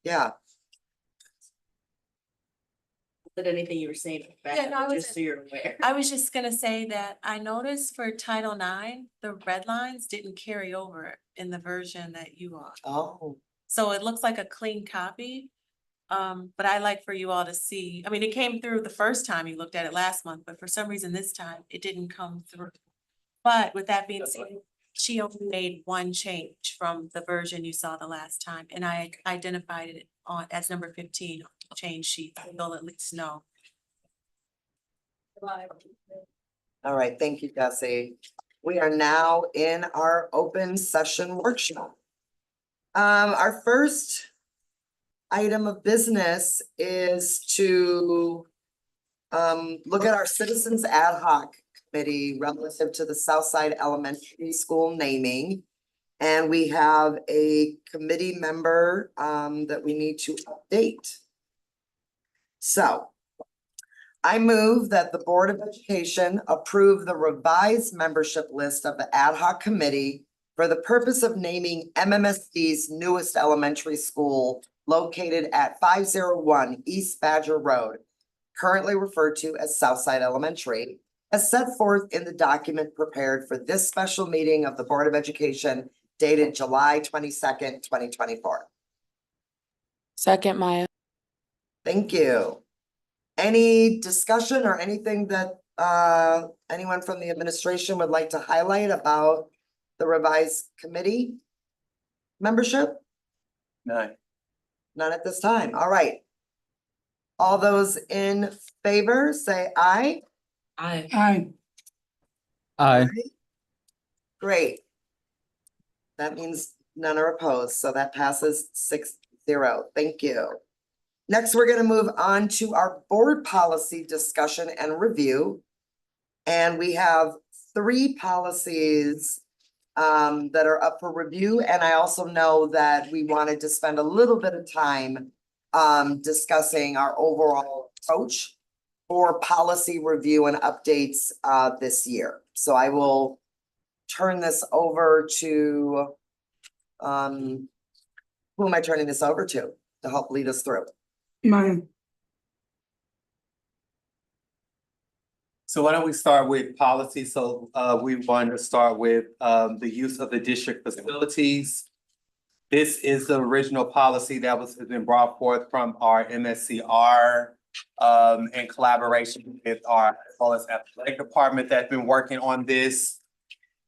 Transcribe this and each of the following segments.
Yeah. Did anything you were saying? Yeah, no, just so you're aware. I was just gonna say that I noticed for Title IX, the red lines didn't carry over in the version that you are. Oh, So it looks like a clean copy. But I like for you all to see, I mean, it came through the first time you looked at it last month, but for some reason this time it didn't come through. But with that being said, she only made one change from the version you saw the last time, and I identified it on as number 15 on the change sheet, so you'll at least know. all right. Thank you, Jesse. We are now in our open session workshop. Our first item of business is to look at our citizens ad hoc committee relative to the Southside Elementary School naming. And we have a committee member that we need to update. So I move that the Board of Education approve the revised membership list of the ad hoc committee for the purpose of naming MMSD's newest elementary school located at 501 East Badger Road, currently referred to as Southside Elementary, as set forth in the document prepared for this special meeting of the Board of Education dated July 22nd, 2024. Second, Maya. Thank you. Any discussion or anything that anyone from the administration would like to highlight about the revised committee membership? No. None at this time. All right. All those in favor, say aye. Aye. Aye. Aye. Great. That means none are opposed, so that passes 6-0. Thank you. Next, we're going to move on to our board policy discussion and review. And we have 3 policies that are up for review. And I also know that we wanted to spend a little bit of time discussing our overall approach for policy review and updates this year. So I will turn this over to, who am I turning this over to help lead us through? Maya. So why don't we start with policy? So we wanted to start with the use of the district facilities. This is the original policy that has been brought forth from our MSCR in collaboration with our as well as athletic department that's been working on this.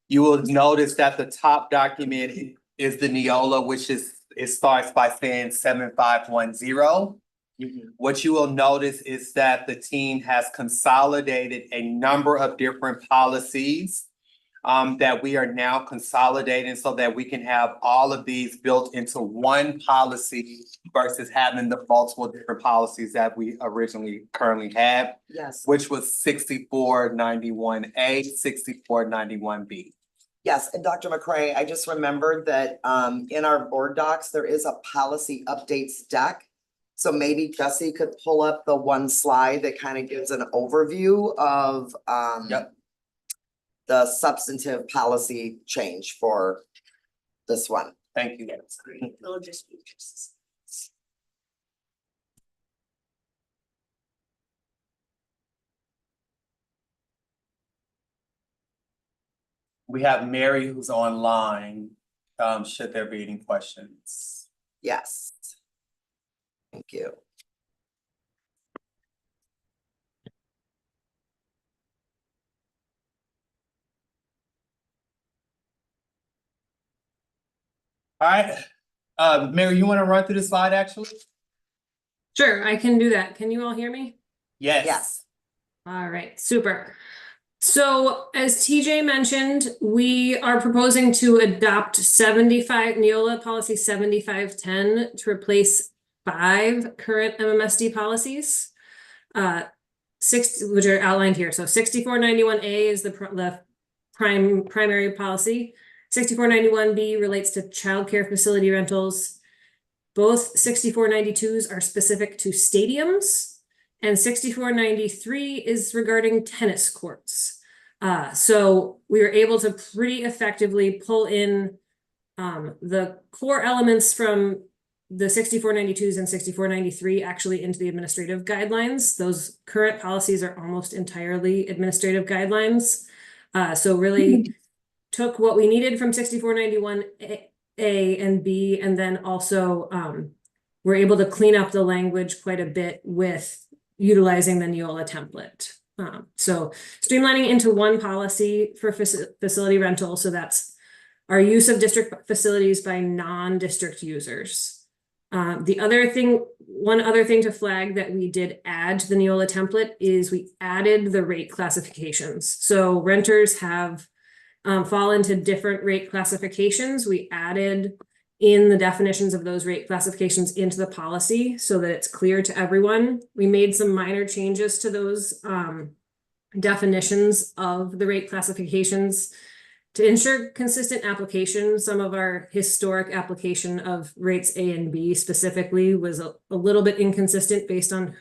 You will notice that the top document is the Neola, which is, it starts by saying 7510. What you will notice is that the team has consolidated a number of different policies that we are now consolidating so that we can have all of these built into one policy versus having the multiple different policies that we originally currently had, Yes. which was 6491A, 6491B. Yes, and Dr. McCray, I just remembered that in our board docs, there is a policy updates deck. So maybe Jesse could pull up the one slide that kind of gives an overview of the substantive policy change for this one. Thank you. That's great. It'll just be We have Mary who's online. Should there be any questions? Yes. Thank you. All right, Mary, you want to run through the slide actually? Sure, I can do that. Can you all hear me? Yes. Yes. All right, super. So as TJ mentioned, we are proposing to adopt Neola policy 7510 to replace 5 current MMSD policies. 6 which are outlined here. So 6491A is the primary policy. 6491B relates to childcare facility rentals. Both 6492s are specific to stadiums. And 6493 is regarding tennis courts. So we were able to pretty effectively pull in the core elements from the 6492s and 6493 actually into the administrative guidelines. Those current policies are almost entirely administrative guidelines. So really took what we needed from 6491 A and B, and then also we're able to clean up the language quite a bit with utilizing the Neola template. So streamlining into one policy for facility rental. So that's our use of district facilities by non-district users. One other thing to flag that we did add to the Neola template is we added the rate classifications. So renters have fall into different rate classifications. We added in the definitions of those rate classifications into the policy so that it's clear to everyone. We made some minor changes to those definitions of the rate classifications to ensure consistent application. Some of our historic application of rates A and B specifically was a little bit inconsistent based on,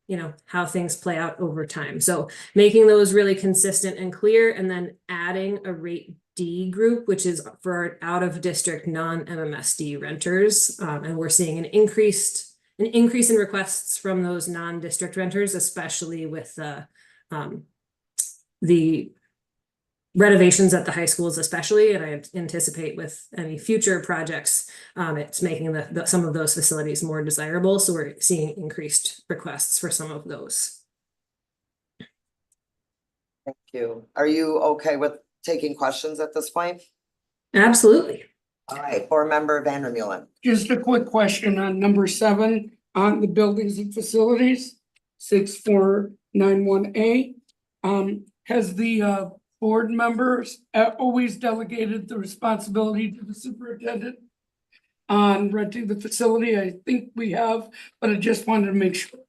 you know, how things play out over time. So making those really consistent and clear, and then adding a rate D group, which is for our out of district non-MMSD renters. And we're seeing an increase in requests from those non-district renters, especially with the renovations at the high schools, especially, and I anticipate with any future projects, it's making some of those facilities more desirable. So we're seeing increased requests for some of those. Thank you. Are you okay with taking questions at this point? Absolutely. All right, board member Vandermeulen. Just a quick question on number 7 on the buildings and facilities, 6491A. Has the board members always delegated the responsibility to the superintendent on renting the facility? I think we have, but I just wanted to make sure.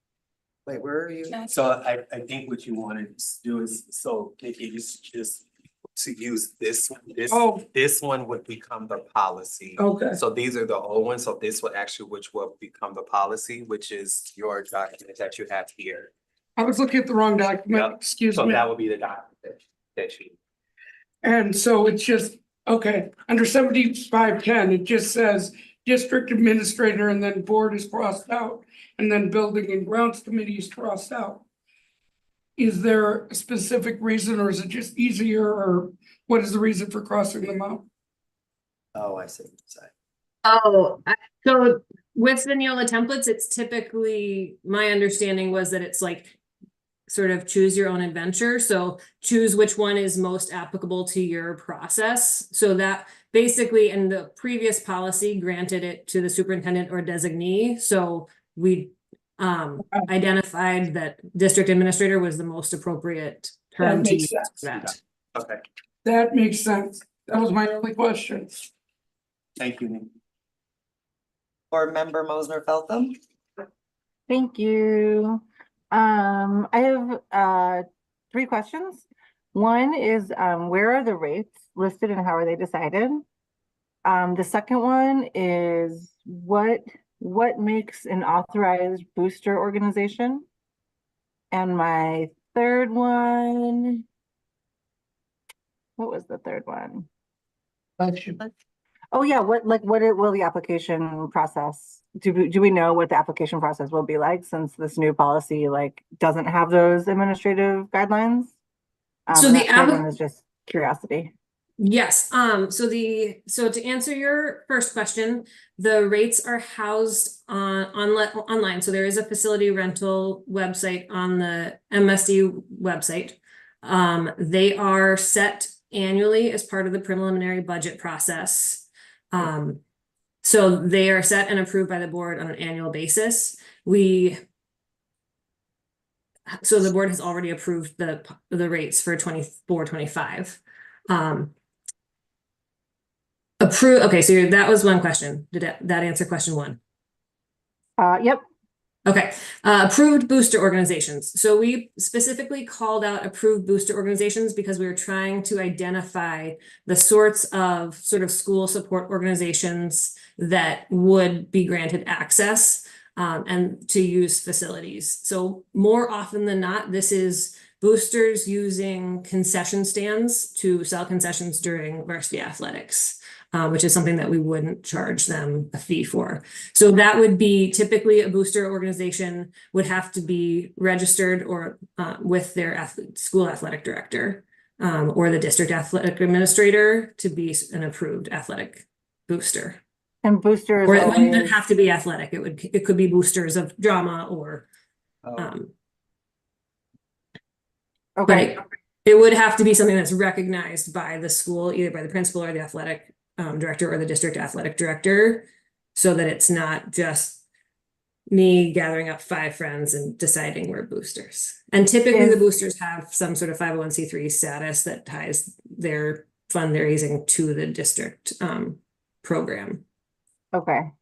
Wait, where are you? So I think what you wanted to do is, so Nikki, just to use this one, Oh. this one would become the policy. Okay. So these are the old ones, so this would actually, which will become the policy, which is your document that you have here. I was looking at the wrong document, Yep. excuse So me. that would be the document that you. And so it's just, okay, under 7510, it just says district administrator and then board is crossed out. And then building and grounds committee is crossed out. Is there a specific reason, or is it just easier, or what is the reason for crossing them out? Oh, I see. So with the Neola templates, it's typically, my understanding was that it's like sort of choose your own adventure. So choose which one is most applicable to your process. So that basically, in the previous policy, granted it to the superintendent or designee. So we identified that district administrator was the most appropriate term to makes use sense. for that. Okay, That makes sense. That was my only question. thank you, Nikki. Board member Mosner Feltham. Thank you. I have 3 questions. One is where are the rates listed and how are they decided? The second one is what makes an authorized booster organization? And my third one, what was the third one? Oh yeah, what will the application process, do we know what the application process will be like, since this new policy doesn't have those administrative guidelines? So and the that third one is just curiosity. Yes, so to answer your first question, the rates are housed online. So there is a facility rental website on the MSD website. They are set annually as part of the preliminary budget process. So they are set and approved by the board on an annual basis. So the board has already approved the rates for 24-25. Okay, so that was one question. Did that answer question 1? Yep. Okay, approved booster organizations. So we specifically called out approved booster organizations because we were trying to identify the sorts of sort of school support organizations that would be granted access and to use facilities. So more often than not, this is boosters using concession stands to sell concessions during varsity athletics. which is something that we wouldn't charge them a fee for. So that would be typically a booster organization would have to be registered or with their school athletic director or the district athletic administrator to be an approved athletic booster. And boosters Or it wouldn't always, have to be athletic. It could be boosters of drama or Oh, okay, but it would have to be something that's recognized by the school, either by the principal or the athletic director or the district athletic director, so that it's not just me gathering up 5 friends and deciding we're boosters. And typically the Is- boosters have some sort of 501c3 status that ties their fundraising to the district program. okay.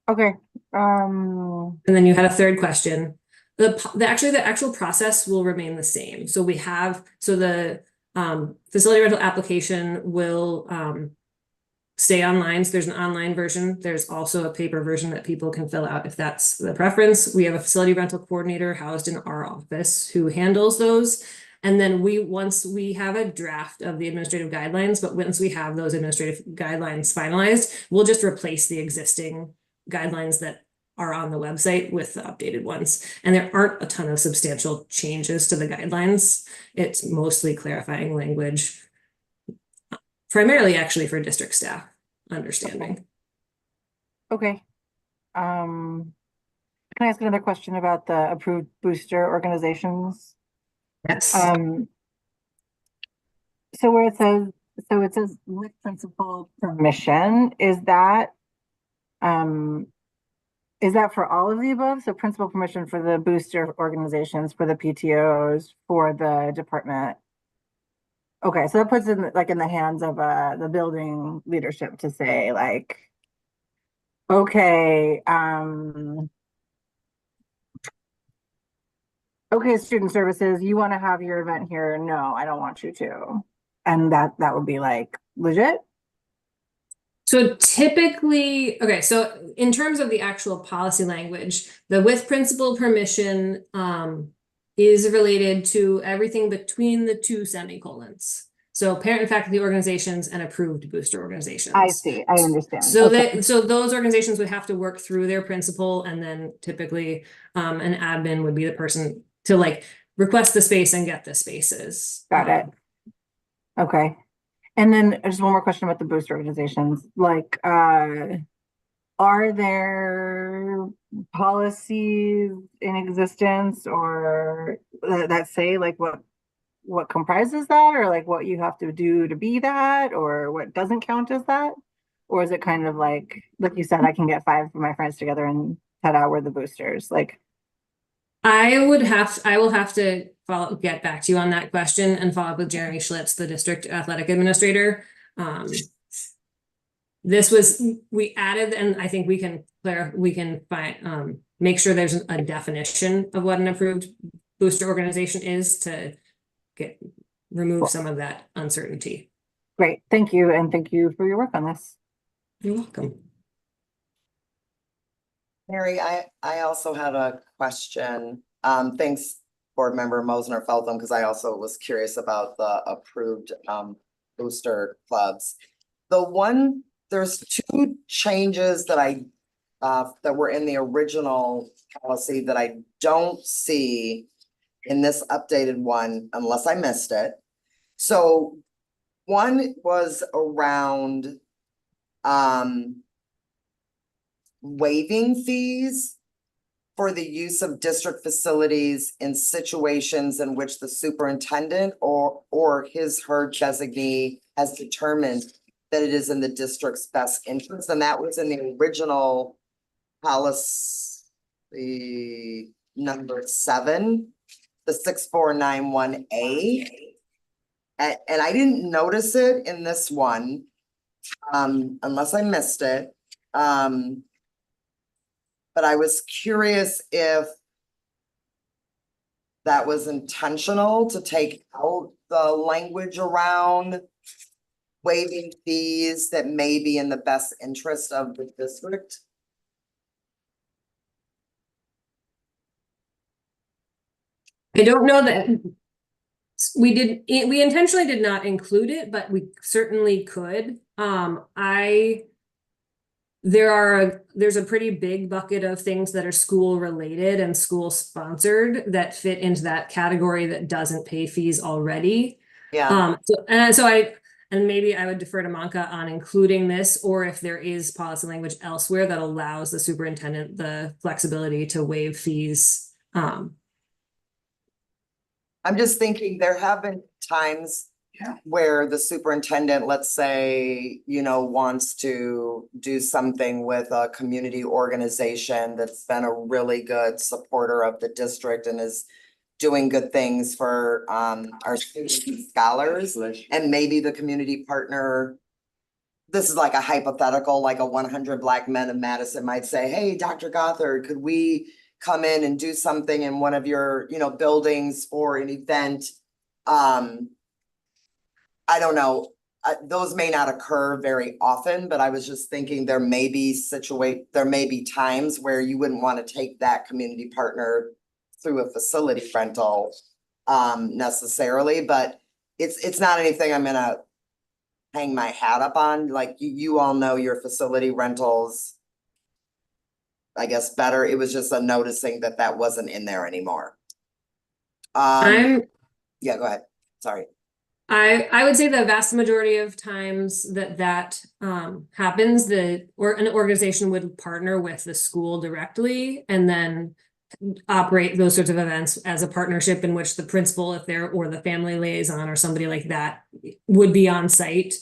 Okay, And then you had a third question. The actual process will remain the same. So the facility rental application will stay online. So there's an online version. There's also a paper version that people can fill out if that's the preference. We have a facility rental coordinator housed in our office who handles those. And then once we have a draft of the administrative guidelines, but once we have those administrative guidelines finalized, we'll just replace the existing guidelines that are on the website with the updated ones. And there aren't a ton of substantial changes to the guidelines. It's mostly clarifying language, primarily actually for district staff understanding. okay. Can I ask another question about the approved booster organizations? Yes. So where it says with principal permission, is that for all of the above? So principal permission for the booster organizations, for the PTOs, for the department? Okay, so that puts it in the hands of the building leadership to say like, okay, okay, student services, you want to have your event here? No, I don't want you to. And that would be like legit? So typically, okay, so in terms of the actual policy language, the with principal permission is related to everything between the 2 semicolons. So parent and faculty organizations and approved booster organizations. I see, I understand. So Okay. so those organizations would have to work through their principal, and then typically an admin would be the person to like request the space and get the spaces. Got it. Okay. And then just one more question about the booster organizations. Like, are there policies in existence or that say like what comprises that, or like what you have to do to be that, or what doesn't count as that? Or is it kind of like you said, I can get 5 of my friends together and ta-da, we're the boosters? Like, I will have to get back to you on that question and follow up with Jeremy Schlitz, the district athletic administrator. We added, and I think we can find, make sure there's a definition of what an approved booster organization is to remove some of that uncertainty. great, thank you. And thank you for your work on this. You're welcome. Mary, I also had a question. Thanks, Board Member Mosner Feltham, because I also was curious about the approved booster clubs. There's 2 changes that that were in the original policy that I don't see in this updated one, unless I missed it. So one was around waiving fees for the use of district facilities in situations in which the superintendent or his/her designee has determined that it is in the district's best interest, and that was in the original policy number 7, the 6491A. And I didn't notice it in this one, unless I missed it. But I was curious if that was intentional to take out the language around waiving fees that may be in the best interest of the district. I don't know that we intentionally did not include it, but we certainly could. There's a pretty big bucket of things that are school related and school sponsored that fit into that category that doesn't pay fees already. Yeah, And maybe I would defer to Manka on including this, or if there is policy language elsewhere that allows the superintendent the flexibility to waive fees. I'm just thinking there have been times Yeah. where the superintendent, let's say, wants to do something with a community organization that's been a really good supporter of the district and is doing good things for our students and scholars, and maybe the community partner. This is like a hypothetical, like a 100 Black Men of Madison might say, hey, Dr. Gothard, could we come in and do something in one of your, buildings for an event? I don't know. Those may not occur very often, but I was just thinking there may be times where you wouldn't want to take that community partner through a facility rental necessarily, but it's not anything I'm gonna hang my hat up on. Like you all know your facility rentals, I guess, better. It was just a noticing that wasn't in there anymore. Yeah, go ahead. Sorry. I would say the vast majority of times that happens, an organization would partner with the school directly and then operate those sorts of events as a partnership in which the principal, if they're, or the family liaison or somebody like that would be on site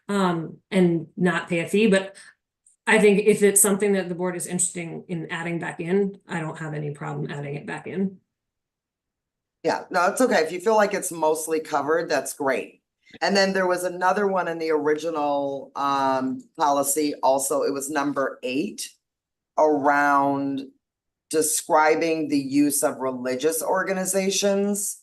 and not pay a fee. But I think if it's something that the board is interested in adding back in, I don't have any problem adding it back in. Yeah, no, it's okay. If you feel like it's mostly covered, that's great. And then there was another one in the original policy also. It was number 8 around describing the use of religious organizations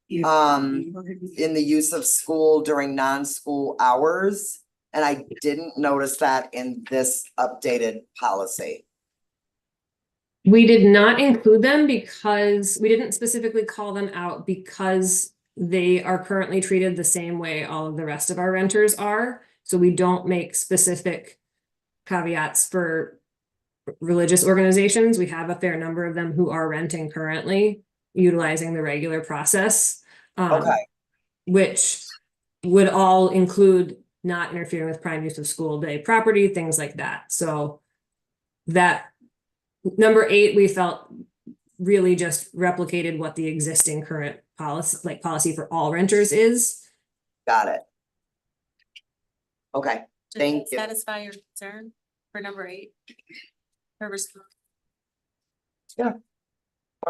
in the use of school during non-school hours. And I didn't notice that in this updated policy. We did not include them because we didn't specifically call them out because they are currently treated the same way all of the rest of our renters are. So we don't make specific caveats for religious organizations. We have a fair number of them who are renting currently, utilizing the regular process. Okay. Which would all include not interfering with prime use of school day property, things like that. So that number 8, we felt really just replicated what the existing current policy for all renters is. Got it. Okay, Does thank that you. satisfy your concern for number 8? Her response. Board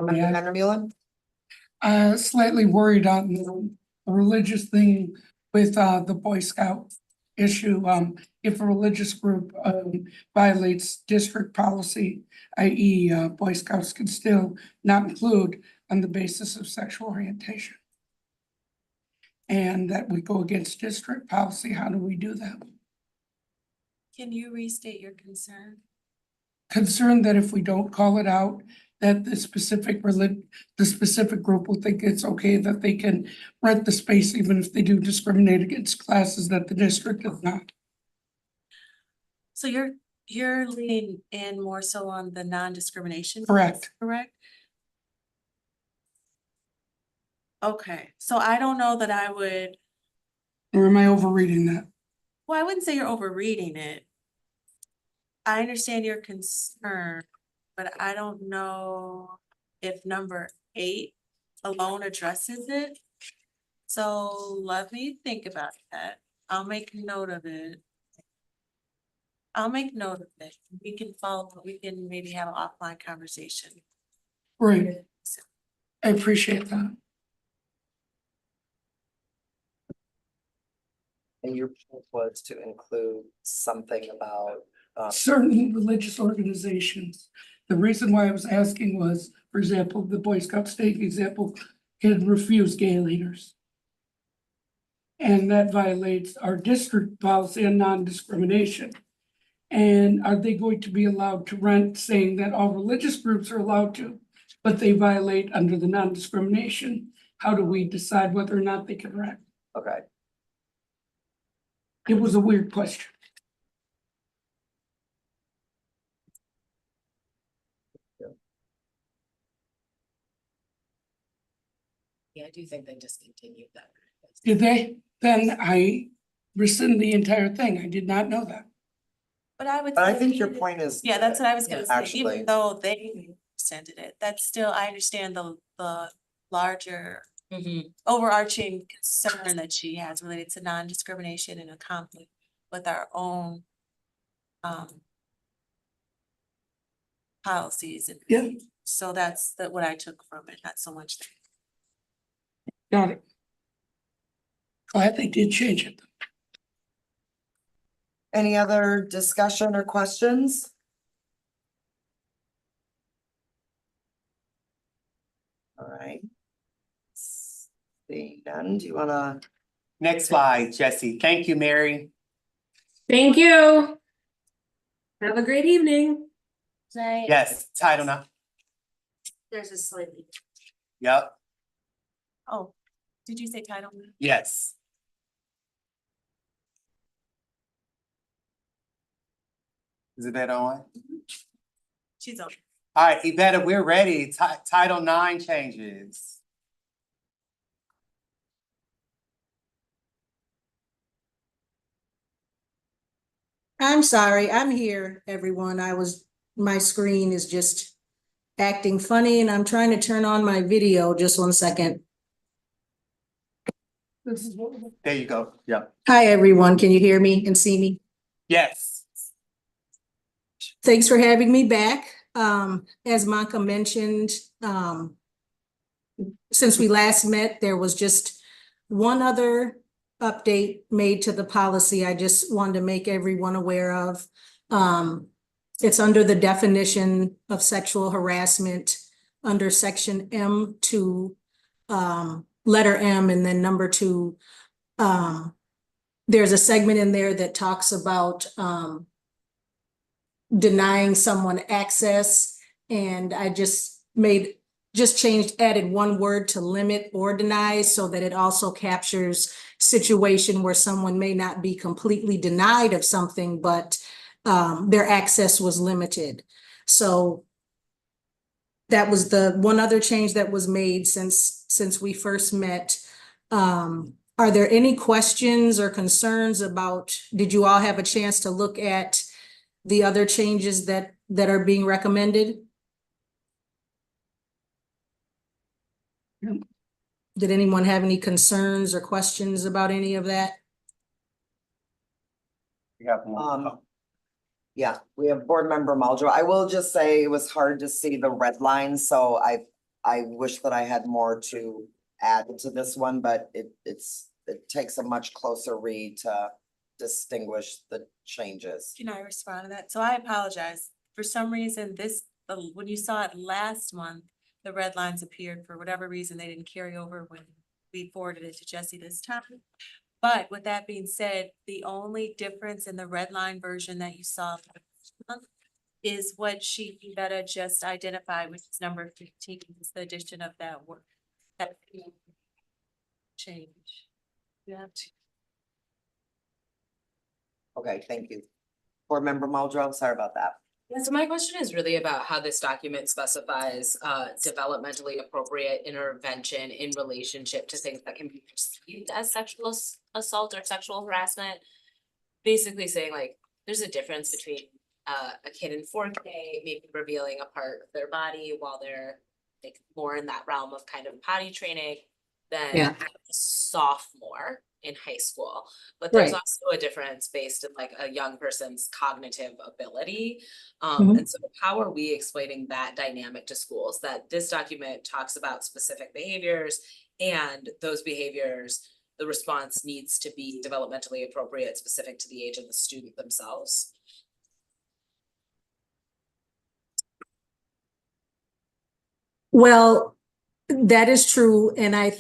Member Yeah. Vandermeulen? Slightly worried on the religious thing with the Boy Scout issue. If a religious group violates district policy, i.e. Boy Scouts can still not include on the basis of sexual orientation. And that would go against district policy. How do we do that? Can you restate your concern? Concerned that if we don't call it out, that the specific group will think it's okay that they can rent the space even if they do discriminate against classes that the district does not. So you're leaning in more so on the non-discrimination. Correct. Correct? Okay, so I don't know that I would, Or am I overreading that? well, I wouldn't say you're overreading it. I understand your concern, but I don't know if number 8 alone addresses it. So let me think about that. I'll make note of it. We can maybe have an offline conversation. Great. I appreciate that. And your point was to include something about Certain religious organizations. The reason why I was asking was, for example, the Boy Scout state example can refuse gay leaders. And that violates our district policy on non-discrimination. And are they going to be allowed to rent, saying that all religious groups are allowed to, but they violate under the non-discrimination? How do we decide whether or not they can rent? okay. It was a weird question. I do think they discontinued that. Did they? Then I rescind the entire thing. I did not know that. But I would. But I say think your even- point is. Yeah, that's what I was gonna say, Actually. even though they rescinded it, that's still, I understand the larger overarching concern that she has related to non-discrimination and a conflict with our own policies and. Yeah. So that's what I took from it, not so much. Got it. Glad they did change it. Any other discussion or questions? All right. Seeing none, do you wanna? Next slide, Jesse. Thank you, Mary. Thank you. Have a great evening. Yes, title now. There's a slightly. Yep, Oh, did you say title? yes. Is that on? She's on. All right, Yvette, we're ready. Title IX changes. I'm sorry, I'm here, everyone. My screen is just acting funny and I'm trying to turn on my video. Just 1 second. There you go. Yep. Hi, everyone. Can you hear me and see me? Yes. Thanks for having me back. As Maka mentioned, since we last met, there was just one other update made to the policy I just wanted to make everyone aware of. It's under the definition of sexual harassment under section M2, letter M and then number 2. There's a segment in there that talks about denying someone access, and I added one word to limit or deny so that it also captures situation where someone may not be completely denied of something, but their access was limited. So that was the one other change that was made since we first met. Are there any questions or concerns about, did you all have a chance to look at the other changes that are being recommended? Did anyone have any concerns or questions about any of that? We have one. Yeah, we have board member Muldrow. I will just say it was hard to see the red line, so I wish that I had more to add to this one, but it takes a much closer read to distinguish the changes. Can I respond to that? So I apologize. For some reason, when you saw it last month, the red lines appeared. For whatever reason, they didn't carry over when we forwarded it to Jesse this time. But with that being said, the only difference in the red line version that you saw last month is what Yvette just identified, which is number 15, is the addition of that word. That change. You have to. Okay, thank you. Board member Muldrow, sorry about that. Yeah, so my question is really about how this document specifies developmentally appropriate intervention in relationship to things that can be perceived as sexual assault or sexual harassment. Basically saying like, there's a difference between a kid in 4K maybe revealing a part of their body while they're like more in that realm of kind of potty training than a sophomore in high school. But there's Right. also a difference based in like a young person's cognitive ability. Mhm. And so how are we explaining that dynamic to schools, that this document talks about specific behaviors and those behaviors, the response needs to be developmentally appropriate, specific to the age of the student themselves? Well, that is true, and I,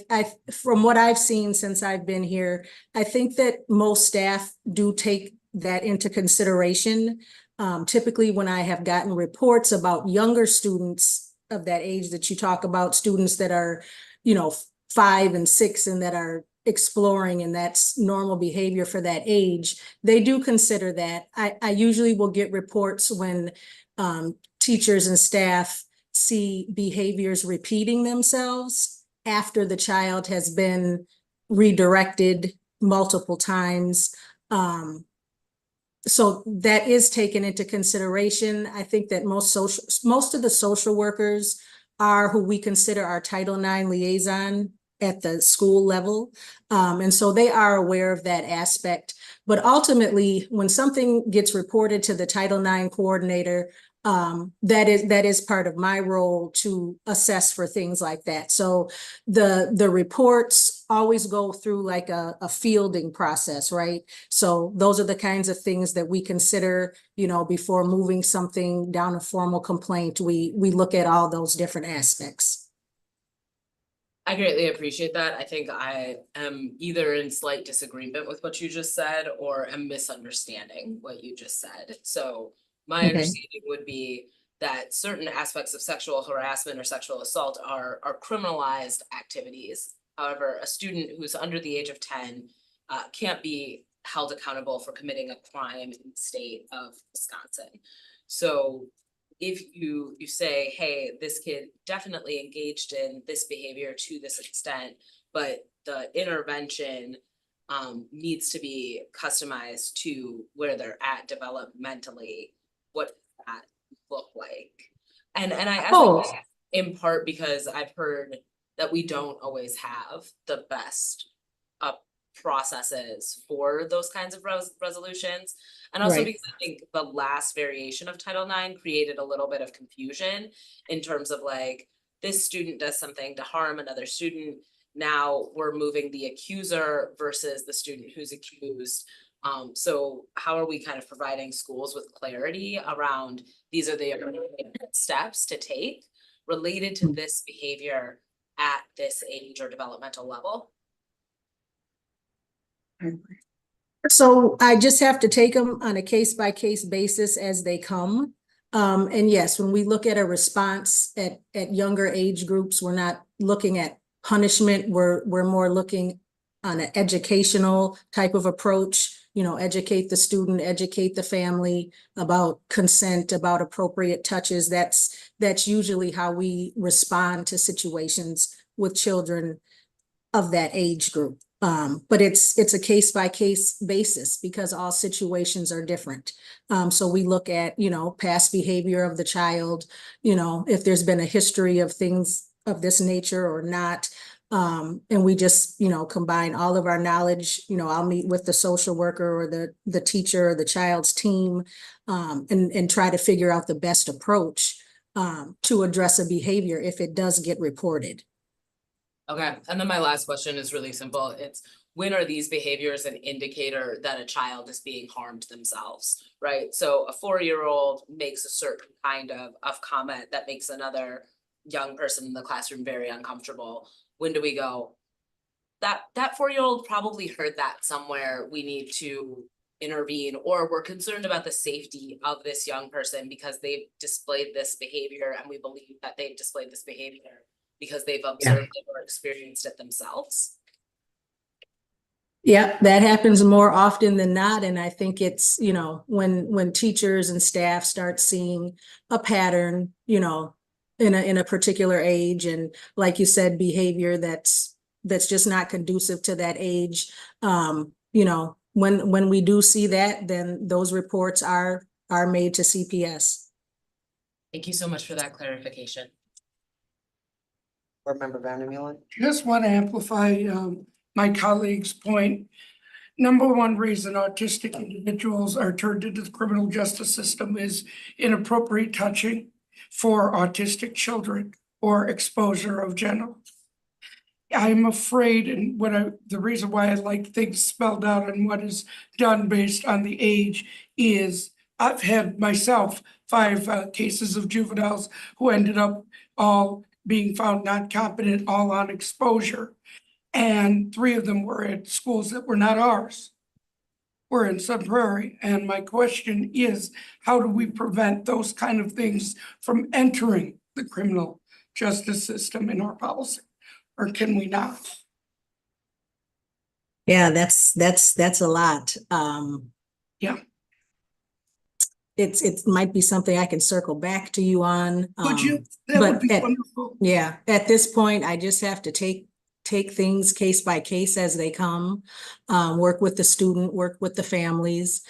from what I've seen since I've been here, I think that most staff do take that into consideration. Typically, when I have gotten reports about younger students of that age that you talk about, students that are, 5 and 6 and that are exploring, and that's normal behavior for that age, they do consider that. I usually will get reports when teachers and staff see behaviors repeating themselves, after the child has been redirected multiple times. So that is taken into consideration. I think that most of the social workers are who we consider our Title IX liaison at the school level. And so they are aware of that aspect. But ultimately, when something gets reported to the Title IX coordinator, that is part of my role to assess for things like that. So the reports always go through like a fielding process, right? So those are the kinds of things that we consider, you know, before moving something down a formal complaint. We look at all those different aspects. I greatly appreciate that. I think I am either in slight disagreement with what you just said or am misunderstanding what you just said. So my Okay. understanding would be that certain aspects of sexual harassment or sexual assault are criminalized activities. However, a student who's under the age of 10 can't be held accountable for committing a crime in the state of Wisconsin. So if you say, hey, this kid definitely engaged in this behavior to this extent, but the intervention needs to be customized to where they're at developmentally, what does that look like? And I ask this in part because I've heard that we don't always have the best processes for those kinds of resolutions. And also Right. because I think the last variation of Title IX created a little bit of confusion in terms of like, this student does something to harm another student. Now we're moving the accuser versus the student who's accused. So how are we kind of providing schools with clarity around these are the steps to take related to this behavior at this age or developmental level? So I just have to take them on a case-by-case basis as they come. And yes, when we look at a response at younger age groups, we're not looking at punishment. We're more looking on an educational type of approach, you know, educate the student, educate the family about consent, about appropriate touches. That's usually how we respond to situations with children of that age group. But it's a case-by-case basis because all situations are different. So we look at, you know, past behavior of the child, you know, if there's been a history of things of this nature or not. And we just, you know, combine all of our knowledge. You know, I'll meet with the social worker or the teacher or the child's team, and try to figure out the best approach to address a behavior if it does get reported. Okay, and then my last question is really simple. It's when are these behaviors an indicator that a child is being harmed themselves, right? So a 4-year-old makes a certain kind of comment that makes another young person in the classroom very uncomfortable. When do we go, that 4-year-old probably heard that somewhere, we need to intervene, or we're concerned about the safety of this young person because they've displayed this behavior and we believe that they've displayed this behavior because they've observed it or experienced it themselves? Yeah, that happens more often than not. And I think it's, you know, when teachers and staff start seeing a pattern, you know, in a particular age, and like you said, behavior that's just not conducive to that age. You know, when we do see that, then those reports are made to CPS. Thank you so much for that clarification. Board Member Vandermeulen. Just want to amplify my colleague's point. Number one reason autistic individuals are turned into the criminal justice system is inappropriate touching for autistic children or exposure of genitals. I'm afraid, and the reason why I like things spelled out and what is done based on the age is I've had myself 5 cases of juveniles who ended up all being found not competent, all on exposure. And 3 of them were at schools that were not ours. We're in Sun Prairie. And my question is, how do we prevent those kind of things from entering the criminal justice system in our policy? Or can we not? Yeah, that's a lot. Yeah. it might be something I can circle back to you on. Could you? That would but be at- wonderful. Yeah, at this point, I just have to take things case by case as they come. Work with the student, work with the families,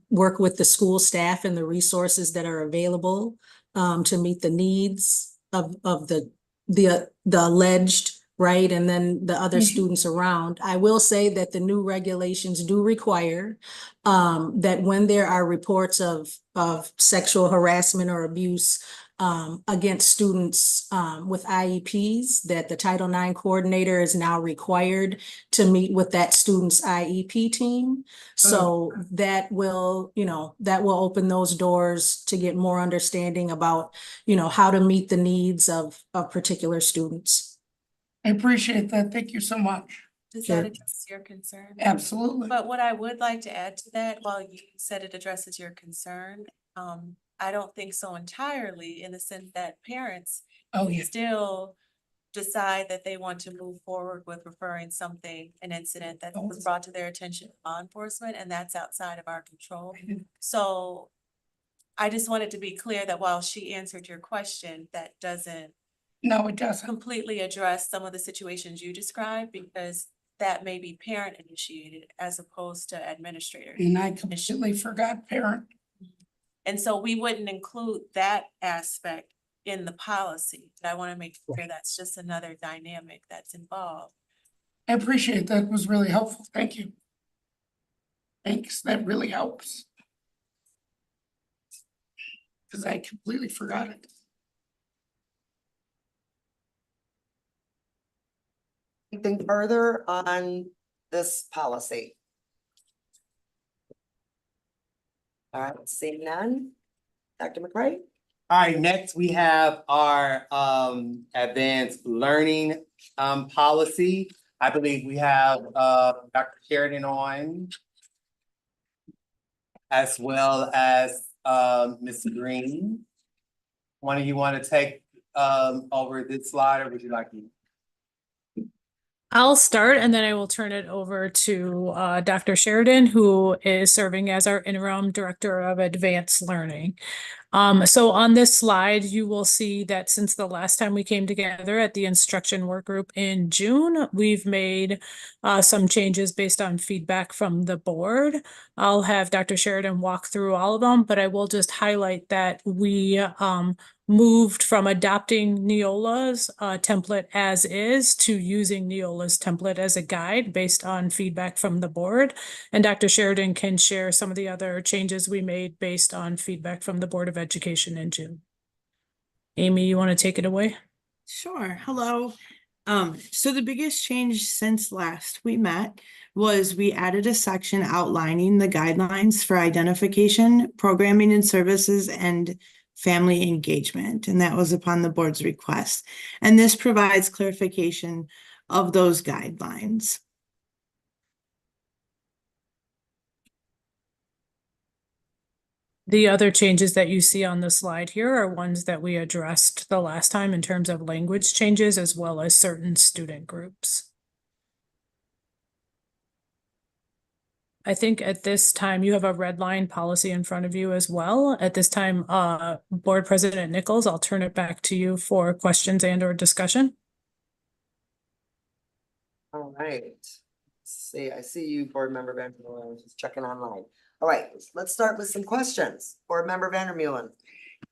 work with the school staff and the resources that are available to meet the needs of the alleged, right? And then the other Mhm. students around. I will say that the new regulations do require that when there are reports of sexual harassment or abuse against students with IEPs, that the Title IX coordinator is now required to meet with that student's IEP team. So that will, that will open those doors to get more understanding about, how to meet the needs of particular students. I appreciate that. Thank you so much. Does Sure. that address your concern? Absolutely. But what I would like to add to that, while you said it addresses your concern, I don't think so entirely, in the sense that parents Oh, yeah. still decide that they want to move forward with referring something, an incident that was brought to their attention, to law enforcement, and that's outside of our control. So I just wanted to be clear that while she answered your question, that doesn't No, it doesn't. completely address some of the situations you described, because that may be parent initiated as opposed to administrator. And I completely forgot parent. And so we wouldn't include that aspect in the policy, but I want to make sure that's just another dynamic that's involved. I appreciate that. It was really helpful. Thank you. Thanks. That really helps. Because I completely forgot it. Anything further on this policy? All right, seeing none. Dr. McCray? All right, next we have our advanced learning policy. I believe we have Dr. Sheridan on, as well as Ms. Green. One of you want to take over this slide, or would you like me? I'll start and then I will turn it over to Dr. Sheridan, who is serving as our interim director of advanced learning. So on this slide, you will see that since the last time we came together at the instruction work group in June, we've made some changes based on feedback from the board. I'll have Dr. Sheridan walk through all of them, but I will just highlight that we moved from adopting Neola's template as is to using Neola's template as a guide based on feedback from the board. And Dr. Sheridan can share some of the other changes we made based on feedback from the Board of Education in June. Amy, you want to take it away? Sure. Hello. So the biggest change since last we met was we added a section outlining the guidelines for identification, programming and services, and family engagement. And that was upon the board's request. And this provides clarification of those guidelines. The other changes that you see on the slide here are ones that we addressed the last time in terms of language changes, as well as certain student groups. I think at this time you have a red line policy in front of you as well. At this time, Board President Nichols, I'll turn it back to you for questions and or discussion. All right. Let's see, I see you, Board Member Vandermeulen. I was just checking online. All right, let's start with some questions. Board Member Vandermeulen.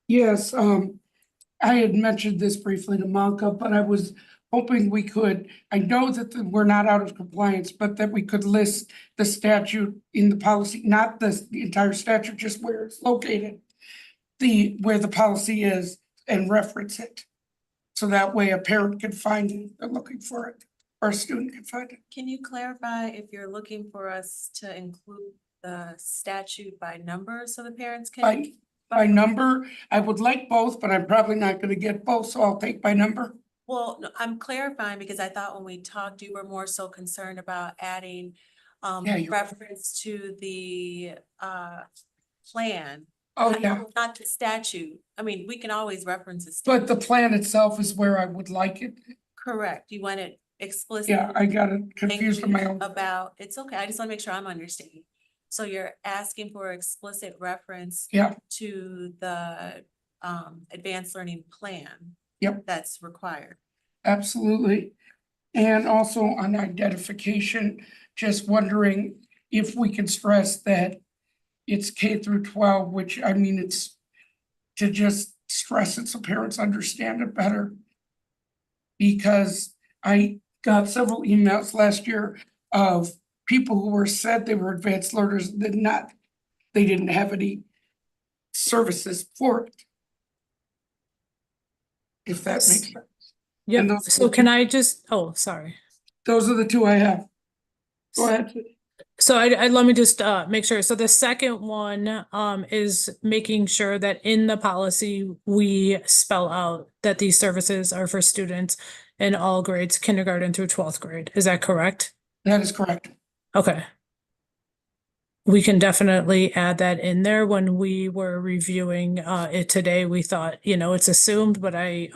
Yes, I had mentioned this briefly to Malka, but I was hoping we could, I know that we're not out of compliance, but that we could list the statute in the policy, not the entire statute, just where it's located. Where the policy is and reference it. So that way a parent can find it, they're looking for it, or a student can find it. Can you clarify if you're looking for us to include the statute by number so the parents can? By number, I would like both, but I'm probably not gonna get both, so I'll take by number. Well, no, I'm clarifying because I thought when we talked, you were more so concerned about adding Yeah, you're right. reference to the plan. Oh, yeah, Not the statute. I mean, we can always reference a but statute. the plan itself is where I would like it. Correct. You want it explicit. Yeah, I got it confused in my own. About, it's okay. I just want to make sure I'm understanding. So you're asking for explicit reference Yeah, to the advanced learning plan. Yep. That's required. absolutely. And also on identification, just wondering if we could stress that it's K-12, which I mean, it's to just stress it so parents understand it better. Because I got several emails last year of people who were said they were advanced learners, they didn't have any services for it. If that makes sense. Yep, And those are so the can two- I just, oh, sorry. Those are the two I have. Go ahead. So let me just make sure. So the second one is making sure that in the policy, we spell out that these services are for students in all grades, kindergarten through 12th grade. Is that correct? That is correct. Okay. We can definitely add that in there. When we were reviewing it today, we thought, it's assumed, but I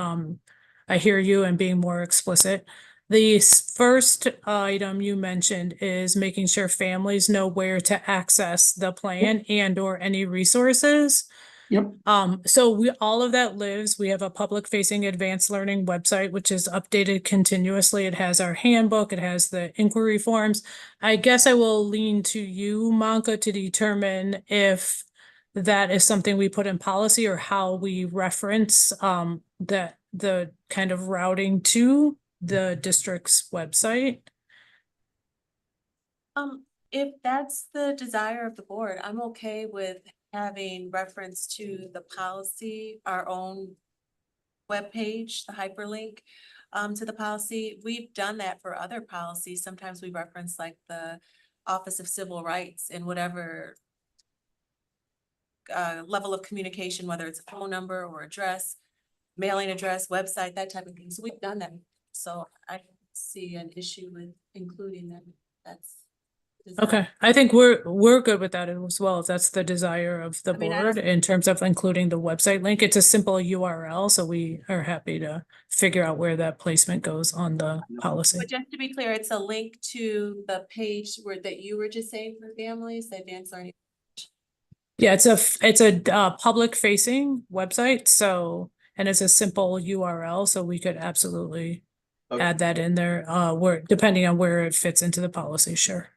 hear you and being more explicit. The first item you mentioned is making sure families know where to access the plan and or any resources. Yep. So all of that lives. We have a public facing advanced learning website, which is updated continuously. It has our handbook, it has the inquiry forms. I guess I will lean to you, Monka, to determine if that is something we put in policy or how we reference the kind of routing to the district's website. If that's the desire of the board, I'm okay with having reference to the policy, our own webpage, the hyperlink to the policy. We've done that for other policies. Sometimes we reference like the Office of Civil Rights in whatever level of communication, whether it's a phone number or address, mailing address, website, that type of thing. So we've done that. So I don't see an issue with including them. That's Okay, I think we're good with that as well, if that's the desire of the I mean, I board don't- in terms of including the website link. It's a simple URL, so we are happy to figure out where that placement goes on the policy. But just to be clear, it's a link to the page that you were just saying for families, the advanced learning. Yeah, it's a public facing website, so, and it's a simple URL, so we could absolutely add that in there, where, depending on where it fits into the policy, sure.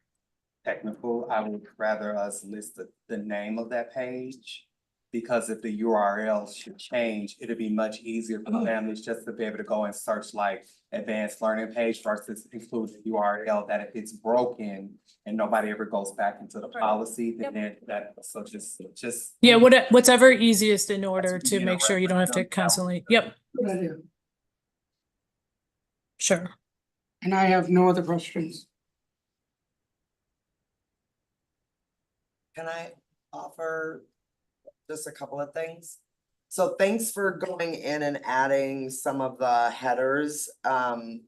Technical, I would rather us list the name of that page. Because if the URL should change, it'd be much easier for families just to be able to go and search like advanced learning page versus include the URL that if it's broken and nobody ever goes back into the policy, then so just. Yeah, whatever easiest in order That's to make sure you don't have to reference. constantly, yep, Good idea. sure. And I have no other questions. Can I offer just a couple of things? So thanks for going in and adding some of the headers to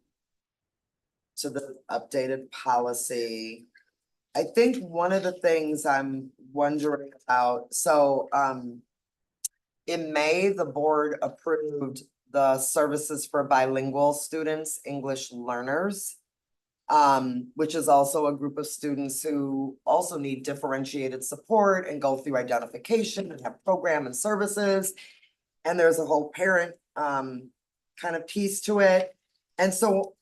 the updated policy. I think one of the things I'm wondering about, so in May, the board approved the services for bilingual students, English learners. Which is also a group of students who also need differentiated support and go through identification and have program and services. And there's a whole parent kind of piece to it. And so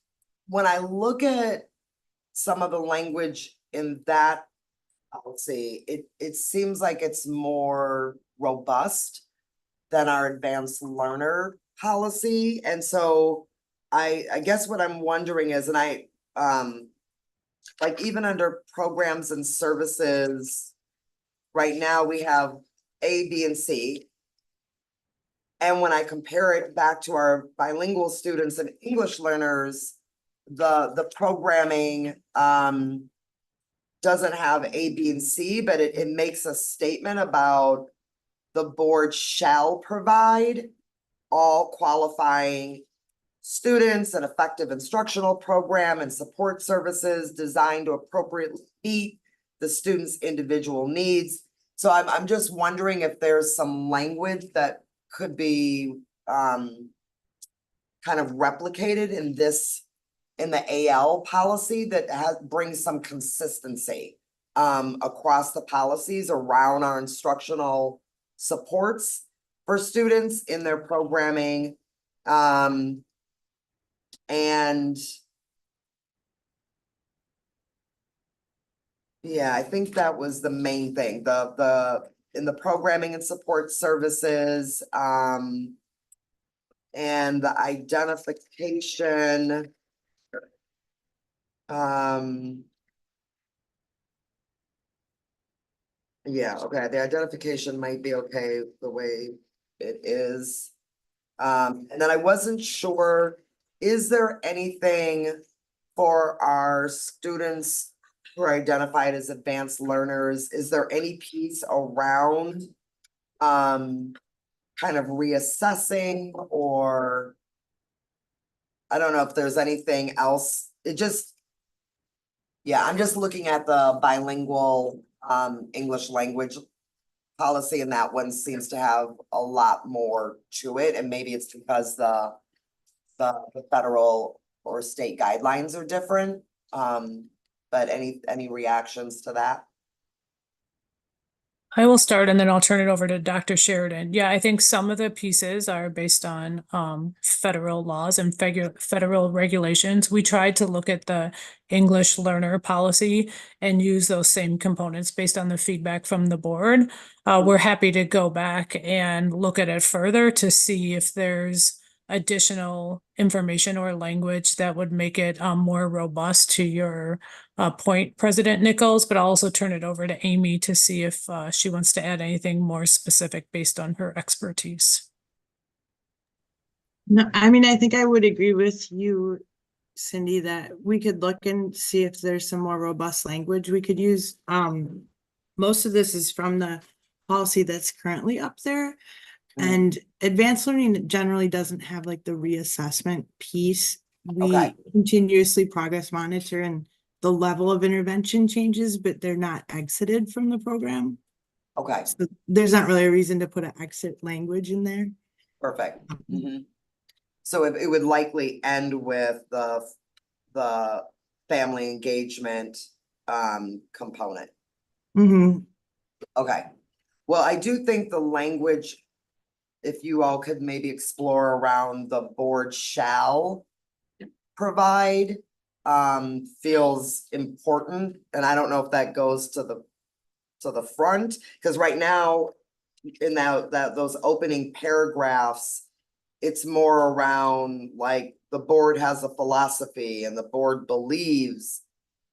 when I look at some of the language in that policy, it seems like it's more robust than our advanced learner policy. And so I guess what I'm wondering is, and like even under programs and services, right now we have A, B, and C. And when I compare it back to our bilingual students and English learners, the programming doesn't have A, B, and C, but it makes a statement about the board shall provide all qualifying students an effective instructional program and support services designed to appropriately meet the student's individual needs. So I'm just wondering if there's some language that could be kind of replicated in the AL policy that brings some consistency. across the policies around our instructional supports for students in their programming. And yeah, I think that was the main thing, in the programming and support services, and the identification. Yeah, okay, the identification might be okay the way it is. And then I wasn't sure, is there anything for our students who are identified as advanced learners? Is there any piece around kind of reassessing, or I don't know if there's anything else? Yeah, I'm just looking at the bilingual English language policy, and that one seems to have a lot more to it, and maybe it's because the federal or state guidelines are different. But any reactions to that? I will start and then I'll turn it over to Dr. Sheridan. Yeah, I think some of the pieces are based on federal laws and federal regulations. We tried to look at the English learner policy and use those same components based on the feedback from the board. We're happy to go back and look at it further to see if there's additional information or language that would make it more robust to your point, President Nichols, but I'll also turn it over to Amy to see if she wants to add anything more specific based on her expertise. No, I mean, I think I would agree with you, Cindy, that we could look and see if there's some more robust language we could use. Most of this is from the policy that's currently up there. And advanced learning generally doesn't have like the reassessment piece. We continuously progress monitor, and the level of intervention changes, but they're not exited from the program. Okay, So there's not really a reason to put an exit language in there. perfect. So it would likely end with the family engagement component. Okay, well, I do think the language, if you all could maybe explore around the board shall provide, feels important, and I don't know if that goes to the front, because right now in those opening paragraphs, it's more around like the board has a philosophy and the board believes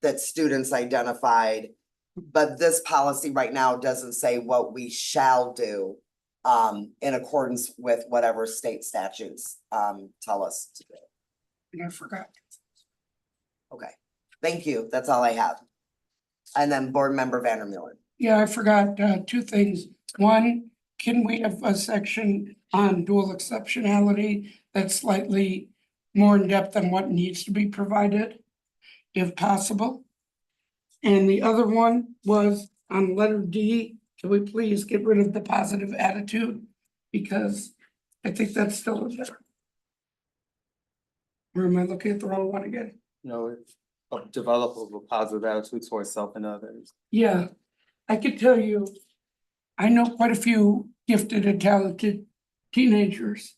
that students identified, but this policy right now doesn't say what we shall do in accordance with whatever state statutes tell us to do. And I forgot. Okay, thank you. That's all I have. And then board member Vandermeulen. Yeah, I forgot two things. One, can we have a section on dual exceptionality that's slightly more in depth than what needs to be provided, if possible? And the other one was on letter D, can we please get rid of the positive attitude? Because I think that's still in there. Or am I looking at the wrong one again? No, it's develop a positive attitude towards self and others. Yeah, I could tell you, I know quite a few gifted and talented teenagers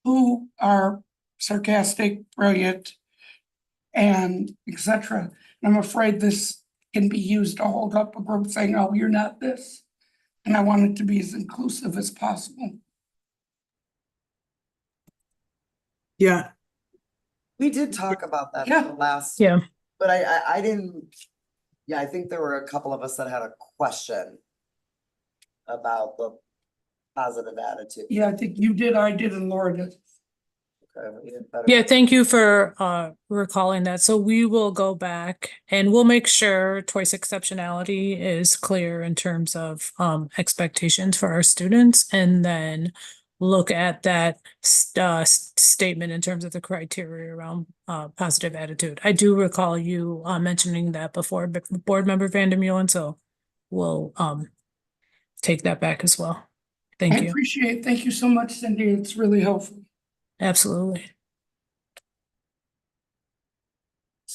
who are sarcastic, brilliant, and etc. And I'm afraid this can be used to hold up a group saying, oh, you're not this. And I want it to be as inclusive as possible. Yeah. We did talk about that Yeah. the last. Yeah. But I didn't, yeah, I think there were a couple of us that had a question about the positive attitude. Yeah, I think you did, I did, and Laura did. Okay, we did better. Yeah, thank you for recalling that. So we will go back and we'll make sure choice exceptionality is clear in terms of expectations for our students, and then look at that statement in terms of the criteria around positive attitude. I do recall you mentioning that before, but board member Vandermeulen, so we'll take that back as well. Thank I you. appreciate it. Thank you so much, Cindy. It's really helpful. Absolutely.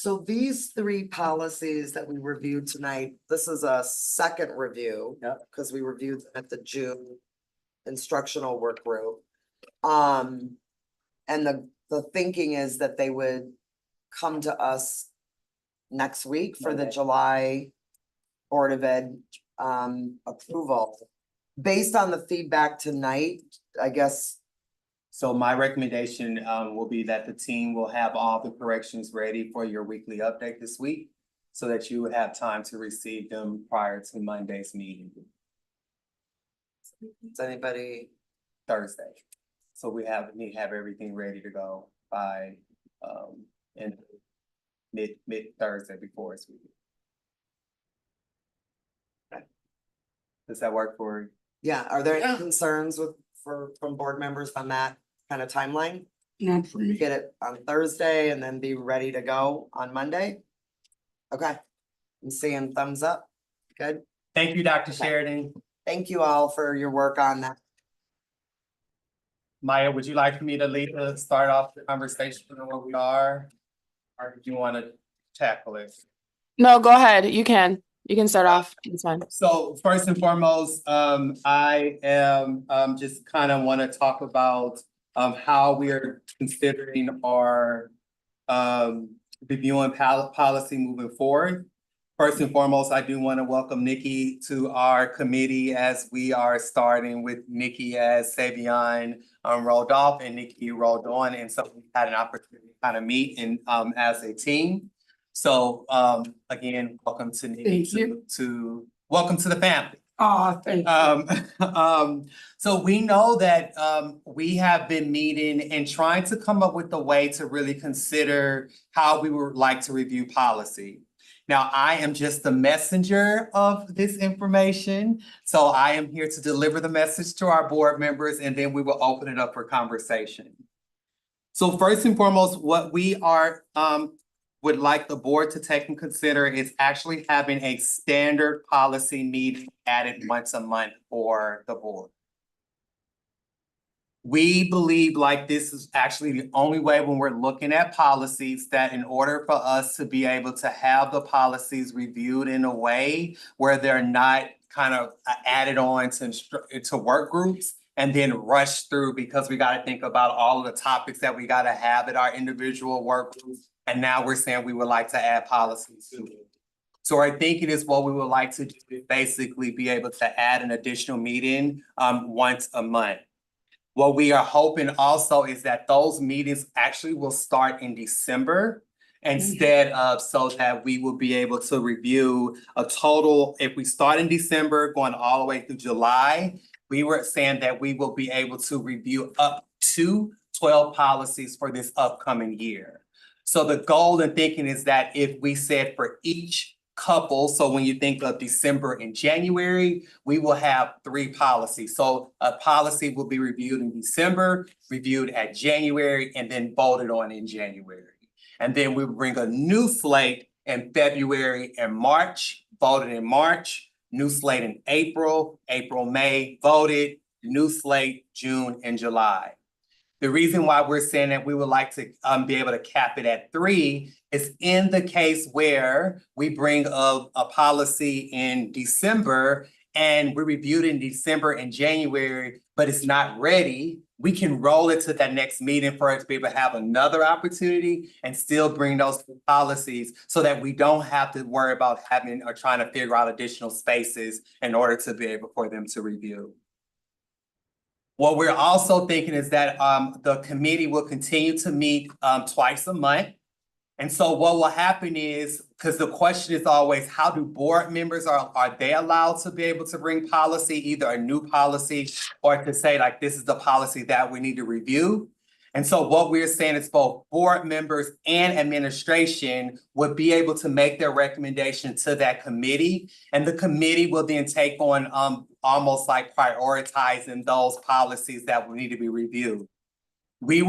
So these three policies that we reviewed tonight, this is a second review. Yep. Because we reviewed them at the June instructional work group. And the thinking is that they would come to us next week for the Monday. July Board of Ed approval. Based on the feedback tonight, I guess, So my recommendation will be that the team will have all the corrections ready for your weekly update this week, so that you would have time to receive them prior to Monday's meeting, does anybody, Thursday. So we need to have everything ready to go by in mid Thursday before it's meeting. Does that work for you? yeah, are there any concerns from board members on that kind of timeline? Not for me. Get it on Thursday and then be ready to go on Monday? Okay, I'm seeing thumbs up. Good. Thank you, Dr. Sheridan. Thank you all for your work on that. Maya, would you like for me to start off the conversation on where we are? Or do you want to tackle it? No, go ahead. You can start off. It's fine. So first and foremost, I am just kind of want to talk about how we are considering our reviewing policy moving forward. First and foremost, I do want to welcome Nikki to our committee, as we are starting with Nikki as Savion rolled off and Nikki rolled on, and so we had an opportunity to kind of meet and as a team. So again, welcome to Nikki, to welcome to the family. Thank you. So we know that we have been meeting and trying to come up with a way to really consider how we would like to review policy. Now, I am just the messenger of this information, so I am here to deliver the message to our board members, and then we will open it up for conversation. So first and foremost, what we are would like the board to take and consider is actually having a standard policy meeting added once a month for the board. We believe like this is actually the only way when we're looking at policies, that in order for us to be able to have the policies reviewed in a way where they're not kind of added on to work groups and then rush through, because we got to think about all of the topics that we got to have at our individual work groups. And now we're saying we would like to add policies to it. So our thinking is what we would like to do is basically be able to add an additional meeting once a month. What we are hoping also is that those meetings actually will start in December instead of, so that we will be able to review a total, if we start in December going all the way through July, we were saying that we will be able to review up to 12 policies for this upcoming year. So the goal and thinking is that if we said for each couple, so when you think of December and January, we will have 3 policies. So a policy will be reviewed in December, reviewed at January, and then voted on in January. And then we will bring a new slate in February and March, voted in March, new slate in April, May, voted, new slate June and July. The reason why we're saying that we would like to be able to cap it at 3 is in the case where we bring a policy in December and we reviewed in December and January, but it's not ready, we can roll it to that next meeting for us to be able to have another opportunity and still bring those policies, so that we don't have to worry about having or trying to figure out additional spaces in order to be able for them to review. What we're also thinking is that the committee will continue to meet twice a month. And so what will happen is, because the question is always, how do board members, are they allowed to be able to bring policy, either a new policy or to say like, this is the policy that we need to review? And so what we're saying is both board members and administration would be able to make their recommendation to that committee. And the committee will then take on almost like prioritizing those policies that will need to be reviewed. We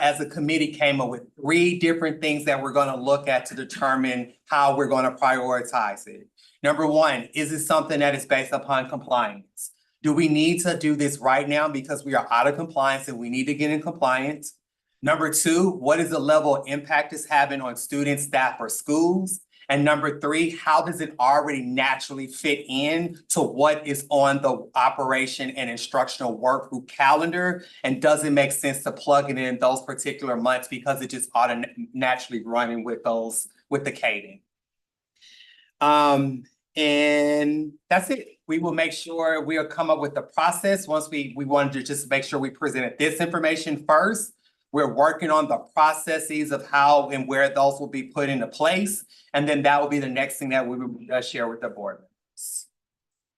as a committee, came up with 3 different things that we're going to look at to determine how we're going to prioritize it. Number 1, is it something that is based upon compliance? Do we need to do this right now because we are out of compliance and we need to get in compliance? Number two, what is the level of impact it's having on students, staff, or schools? And number three, how does it already naturally fit in to what is on the operation and instructional work group calendar? And does it make sense to plug it in those particular months because it just naturally running with those, with the cadence? And that's it. We will make sure we'll come up with the process. Once we wanted to just make sure we presented this information first. We're working on the processes of how and where those will be put into place. And then that will be the next thing that we will share with the board members.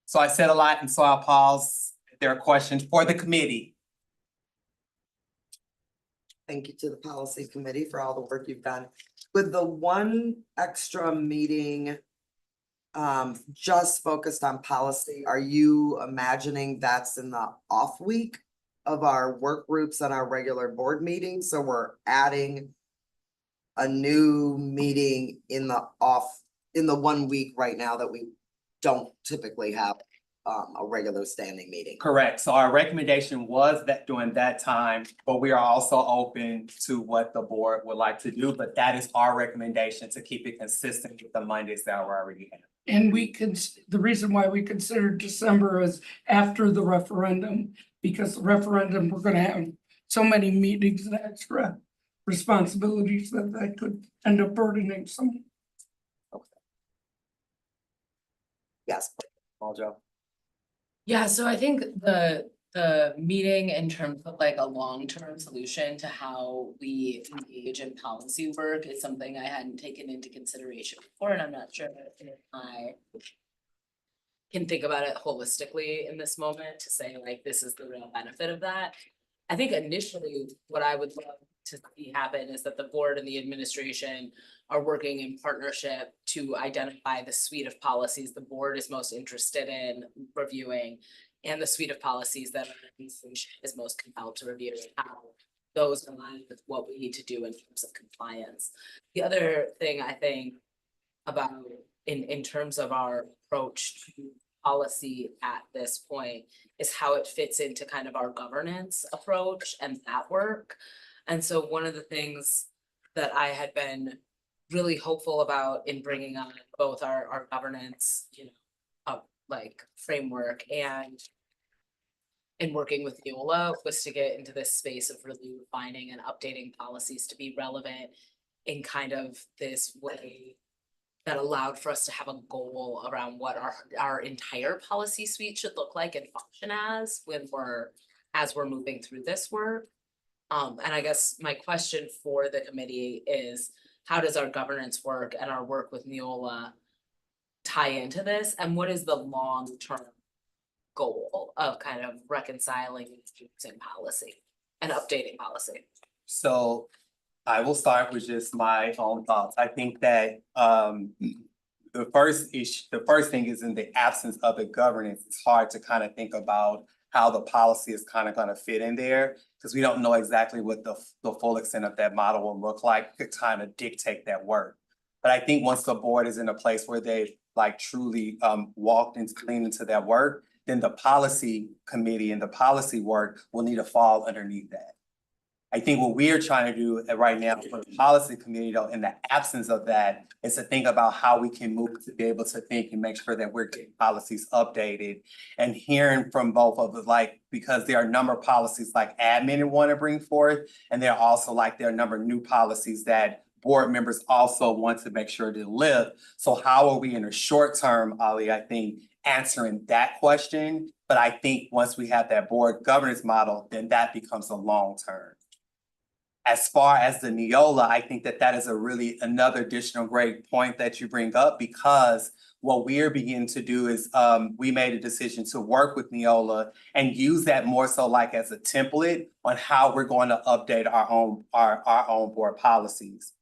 So I said a lot, and so I'll pause if there are questions for the committee. Thank you to the policy committee for all the work you've done. With the one extra meeting just focused on policy, are you imagining that's in the off week of our work groups and our regular board meetings? So we're adding a new meeting in the 1 week right now that we don't typically have a regular standing meeting. Correct. So our recommendation was that during that time, but we are also open to what the board would like to do. But that is our recommendation, to keep it consistent with the Mondays that we're already having. And the reason why we considered December is after the referendum, because the referendum, we're gonna have so many meetings and extra responsibilities that could end up burdening some. Yes. Paul Joe. Yeah, so I think the meeting in terms of like a long-term solution to how we engage in policy work is something I hadn't taken into consideration before, and I'm not sure if I can think about it holistically in this moment to say like, this is the real benefit of that. I think initially what I would love to see happen is that the board and the administration are working in partnership to identify the suite of policies the board is most interested in reviewing, and the suite of policies that our administration is most compelled to review, and how those align with what we need to do in terms of compliance. The other thing I think about in terms of our approach to policy at this point is how it fits into kind of our governance approach and that work. And so one of the things that I had been really hopeful about in bringing on both our governance, like framework and in working with Neola was to get into this space of really refining and updating policies to be relevant in kind of this way that allowed for us to have a goal around what our entire policy suite should look like and function as we're moving through this work. And I guess my question for the committee is, how does our governance work and our work with Neola tie into this? And what is the long-term goal of kind of reconciling and policy and updating policy? So I will start with just my own thoughts. I think that the first thing is, in the absence of the governance, it's hard to kind of think about how the policy is kind of going to fit in there, because we don't know exactly what the full extent of that model will look like to kind of dictate that work. But I think once the board is in a place where they've like truly walked and cleaned into that work, then the policy committee and the policy work will need to fall underneath that. I think what we are trying to do right now for the policy committee, though, in the absence of that, is to think about how we can move to be able to think and make sure that we're getting policies updated, and hearing from both of us, like, because there are a number of policies like admin want to bring forth, and there are also there are a number of new policies that board members also want to make sure to live. So how are we in the short term, Ali, I think, answering that question? But I think once we have that board governance model, then that becomes a long term. As far as the Neola, I think that is another additional great point that you bring up, because what we're beginning to do is we made a decision to work with Neola and use that more so like as a template on how we're going to update our own board policies.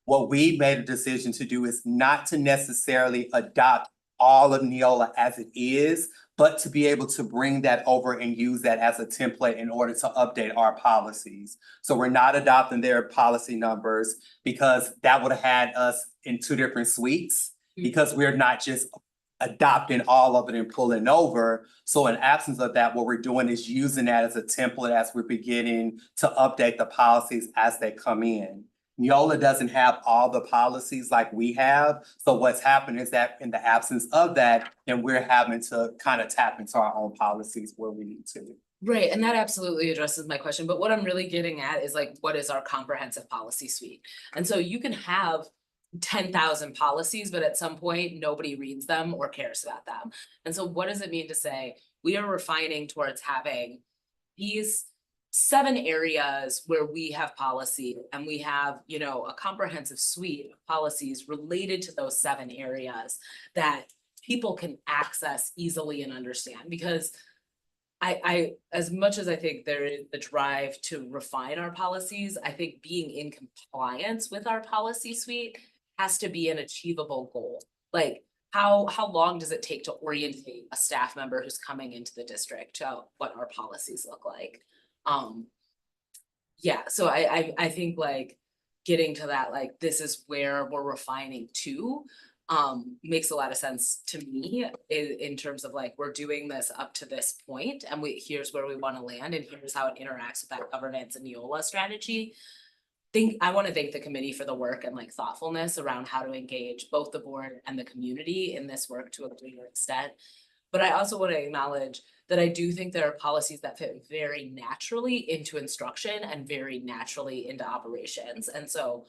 What we made a decision to do is not to necessarily adopt all of Neola as it is, but to be able to bring that over and use that as a template in order to update our policies. So we're not adopting their policy numbers, because that would have had us in two different suites, because we're not just adopting all of it and pulling over. So in absence of that, what we're doing is using that as a template as we're beginning to update the policies as they come in. Neola doesn't have all the policies like we have. So what's happening is that in the absence of that, then we're having to kind of tap into our own policies where we need to. Right, and that absolutely addresses my question, but what I'm really getting at is like, what is our comprehensive policy suite? And so you can have 10,000 policies, but at some point, nobody reads them or cares about them. And so what does it mean to say, we are refining towards having these 7 areas where we have policy and we have, you know, a comprehensive suite of policies related to those 7 areas that people can access easily and understand? Because I, as much as I think there is the drive to refine our policies, I think being in compliance with our policy suite has to be an achievable goal. Like, how long does it take to orientate a staff member who's coming into the district to what our policies look like? Yeah, so I think like getting to that, like, this is where we're refining to, makes a lot of sense to me in terms of like, we're doing this up to this point and here's where we want to land and here's how it interacts with that governance and Neola strategy. I want to thank the committee for the work and like thoughtfulness around how to engage both the board and the community in this work to a greater extent. But I also want to acknowledge that I do think there are policies that fit very naturally into instruction and very naturally into operations. And so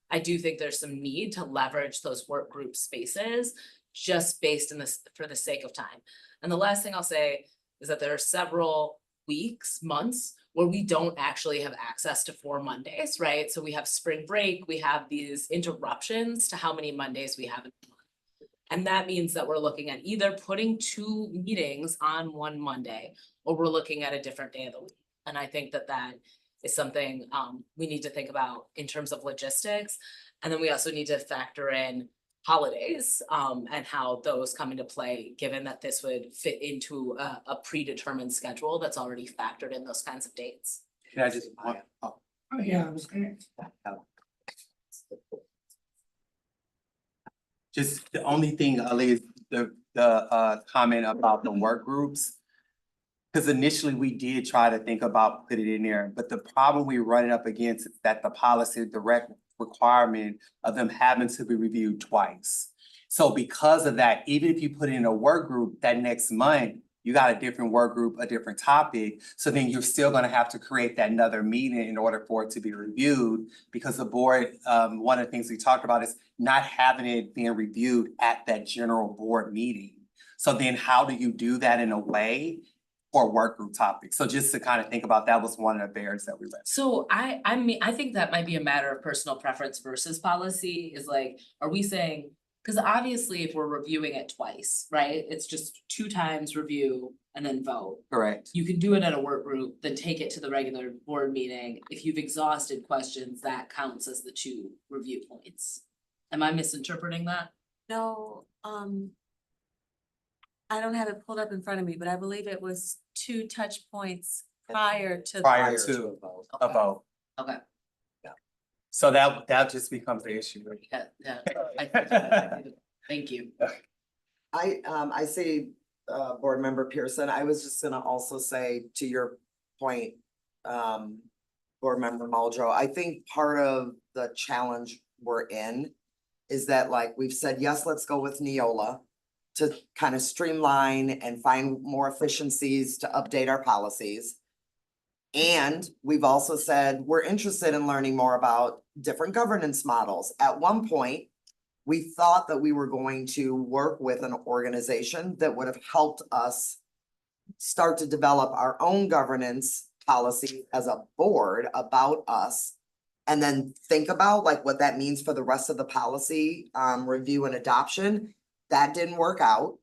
I do think there's some need to leverage those work group spaces just based in this for the sake of time. And the last thing I'll say is that there are several weeks, months where we don't actually have access to 4 Mondays, right? So we have spring break, we have these interruptions to how many Mondays we have in a month. And that means that we're looking at either putting 2 meetings on one Monday, or we're looking at a different day of the week. And I think that that is something we need to think about in terms of logistics. And then we also need to factor in holidays and how those come into play, given that this would fit into a predetermined schedule that's already factored in those kinds of dates. Can I just? Oh, yeah, I was gonna. Just the only thing, Ali, is the comment about the work groups. Because initially we did try to think about putting it in there, but the problem we're running up against is that the policy direct requirement of them having to be reviewed twice. So because of that, even if you put in a work group that next month, you got a different work group, a different topic. So then you're still gonna have to create that another meeting in order for it to be reviewed, because the board, one of the things we talked about is not having it being reviewed at that general board meeting. So then how do you do that in a way for work group topics? So just to kind of think about, that was one of the barriers that we left. So I mean, I think that might be a matter of personal preference versus policy, is like, are we saying, because obviously if we're reviewing it twice, right? It's just 2 times review and then vote. Correct. You can do it at a work group, then take it to the regular board meeting. If you've exhausted questions, that counts as the 2 review points. Am I misinterpreting that? No, I don't have it pulled up in front of me, but I believe it was 2 touch points prior to. Prior to a vote. Okay, So that just becomes the issue. yeah. Thank you. I see, Board Member Pearson, I was just gonna also say to your point, Board Member Muldrow, I think part of the challenge we're in is that, like we've said, yes, let's go with Neola to kind of streamline and find more efficiencies to update our policies. And we've also said we're interested in learning more about different governance models. At one point, we thought that we were going to work with an organization that would have helped us start to develop our own governance policy as a board about us. And then think about like what that means for the rest of the policy review and adoption. That didn't work out.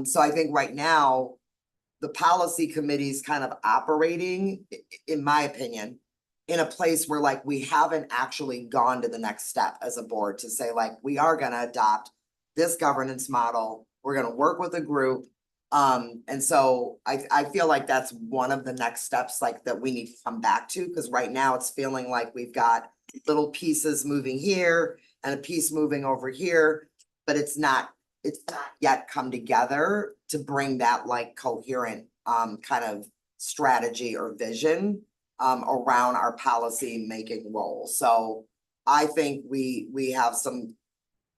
So I think right now, the policy committee is kind of operating, in my opinion, in a place where like we haven't actually gone to the next step as a board to say like, we are gonna adopt this governance model. We're gonna work with a group. And so I feel like that's one of the next steps like that we need to come back to, because right now it's feeling like we've got little pieces moving here and a piece moving over here, but it's not it's not yet come together to bring that like coherent, kind of strategy or vision, around our policy making role. So I think we have some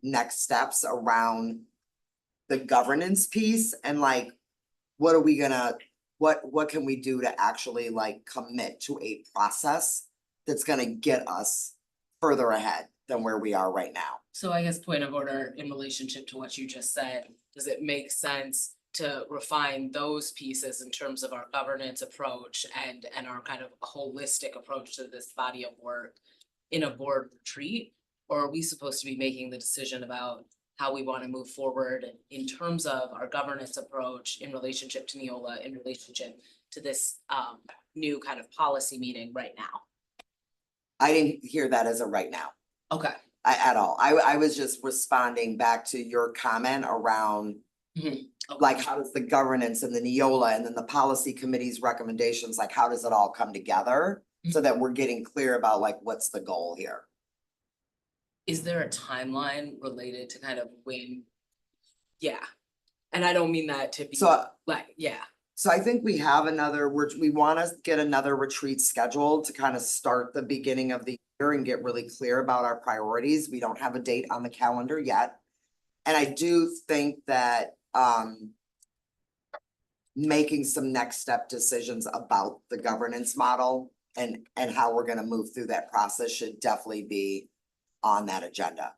next steps around the governance piece and like, what are we gonna, what can we do to actually like commit to a process that's gonna get us further ahead than where we are right now? So I guess point of order in relationship to what you just said, does it make sense to refine those pieces in terms of our governance approach and our kind of holistic approach to this body of work in a board retreat? Or are we supposed to be making the decision about how we want to move forward in terms of our governance approach in relationship to Neola, in relationship to this new kind of policy meeting right now? I didn't hear that as a right now. Okay. At all. I was just responding back to your comment around like, how does the governance and the Neola and then the policy committee's recommendations, like, how does it all come together? So that we're getting clear about like, what's the goal here? Is there a timeline related to kind of when? Yeah, and I don't mean that to be So- like, yeah. So I think we have another, we wanna get another retreat scheduled to kind of start the beginning of the year and get really clear about our priorities. We don't have a date on the calendar yet. And I do think that, making some next step decisions about the governance model and how we're gonna move through that process should definitely be on that agenda.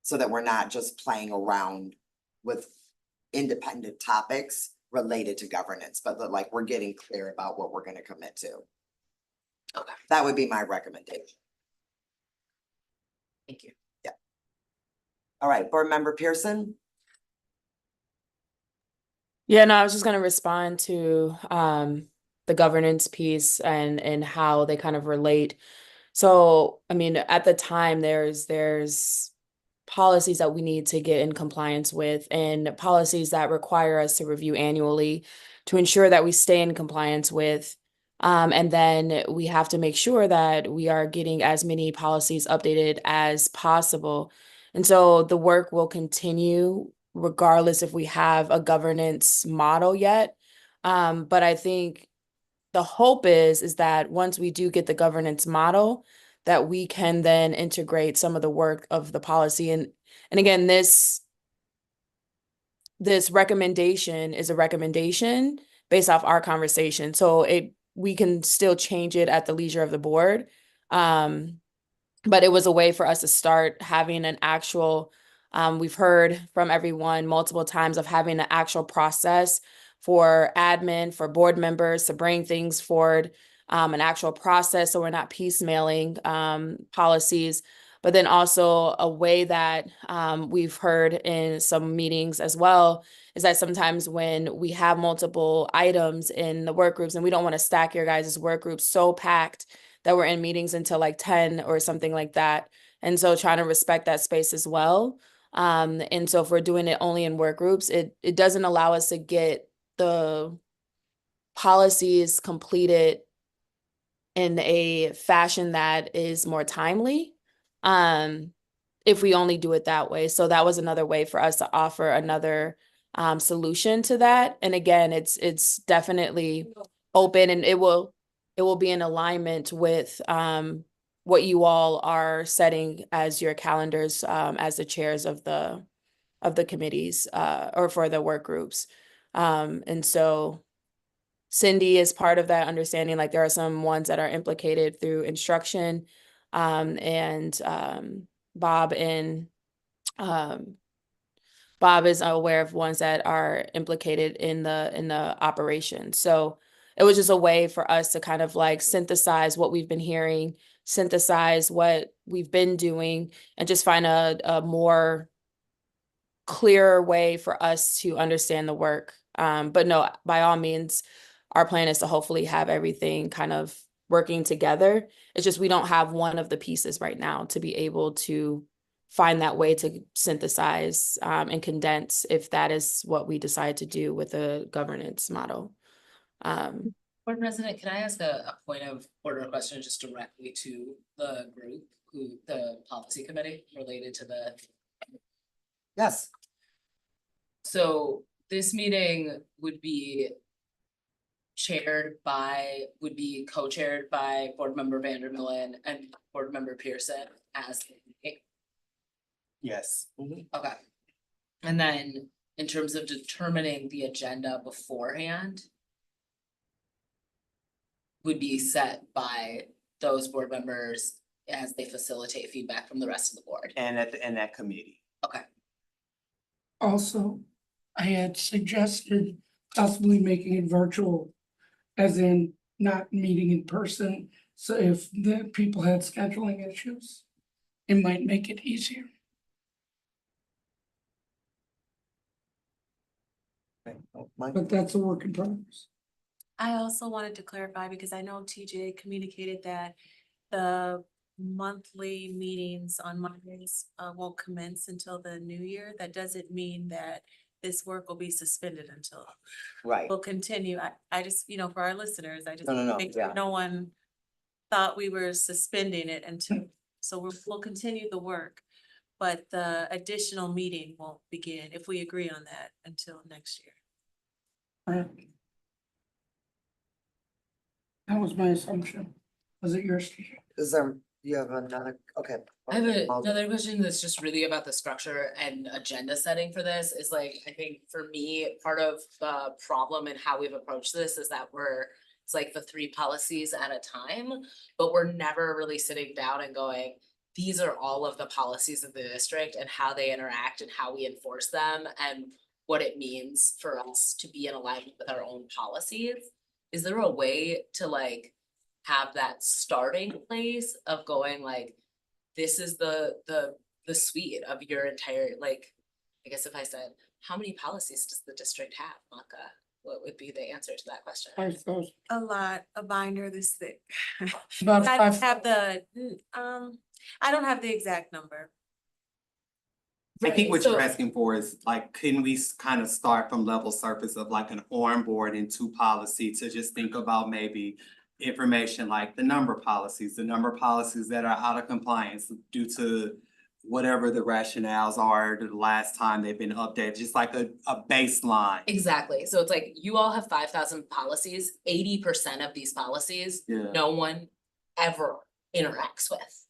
So that we're not just playing around with independent topics related to governance, but that like, we're getting clear about what we're gonna commit to. Okay. That would be my recommendation. Thank you. All right, Board Member Pearson? Yeah, no, I was just gonna respond to the governance piece and how they kind of relate. So, I mean, at the time, there's policies that we need to get in compliance with and policies that require us to review annually to ensure that we stay in compliance with. And then we have to make sure that we are getting as many policies updated as possible. And so the work will continue regardless if we have a governance model yet. But I think the hope is that once we do get the governance model, that we can then integrate some of the work of the policy. And again, this recommendation is a recommendation based off our conversation. So we can still change it at the leisure of the board. But it was a way for us to start having an actual, we've heard from everyone multiple times of having an actual process for admin, for board members to bring things forward, an actual process so we're not piecemealing policies, but then also a way that we've heard in some meetings as well is that sometimes when we have multiple items in the work groups and we don't want to stack your guys' work groups so packed that we're in meetings until like 10 or something like that. And so trying to respect that space as well. And so if we're doing it only in work groups, it doesn't allow us to get the policies completed in a fashion that is more timely. If we only do it that way. So that was another way for us to offer another solution to that. And again, it's definitely open and it will be in alignment with what you all are setting as your calendars as the chairs of the committees or for the work groups. And so Cindy is part of that understanding, like there are some ones that are implicated through instruction and Bob is aware of ones that are implicated in the operation. So it was just a way for us to kind of like synthesize what we've been hearing, synthesize what we've been doing, and just find a more clearer way for us to understand the work. But no, by all means, our plan is to hopefully have everything kind of working together. It's just we don't have one of the pieces right now to be able to find that way to synthesize and condense if that is what we decide to do with a governance model. Board President, can I ask a point of order question just directly to the group, the policy committee related to the? Yes. So this meeting would be co-chaired by Board Member Vandermillen and Board Member Pearson as. Yes. Okay. And then in terms of determining the agenda beforehand, would be set by those board members as they facilitate feedback from the rest of the board. And and that committee. Okay. Also, I had suggested possibly making it virtual, as in not meeting in person. So if the people had scheduling issues, it might make it easier. Okay, oh, Mike? But that's a work in progress. I also wanted to clarify, because I know TJ communicated that the monthly meetings on Mondays won't commence until the new year. That doesn't mean that this work will be suspended until, Right, we'll continue. I just, for our listeners, I just No, make sure yeah. no one thought we were suspending it until, so we'll continue the work. But the additional meeting won't begin, if we agree on that, until next year. That was my assumption. Was it yours, TJ? is there, you have another, okay. I have I'll- another question that's just really about the structure and agenda setting for this is like, I think for me, part of the problem and how we've approached this is that it's like the 3 policies at a time, but we're never really sitting down and going, these are all of the policies of the district and how they interact and how we enforce them and what it means for us to be in alignment with our own policies. Is there a way to like have that starting place of going like, this is the suite of your entire, like, I guess if I said, how many policies does the district have, Maka? What would be the answer to that question? 5,000. A lot, a binder this thick. About I five. have I don't have the exact number. I think what So- you're asking for is like, can we kind of start from level surface of like an ORM board into policy to just think about maybe information like the number policies that are out of compliance due to whatever the rationales are the last time they've been updated, just like a baseline. Exactly. So it's like, you all have 5,000 policies, 80% of these policies, Yeah. no one ever interacts with.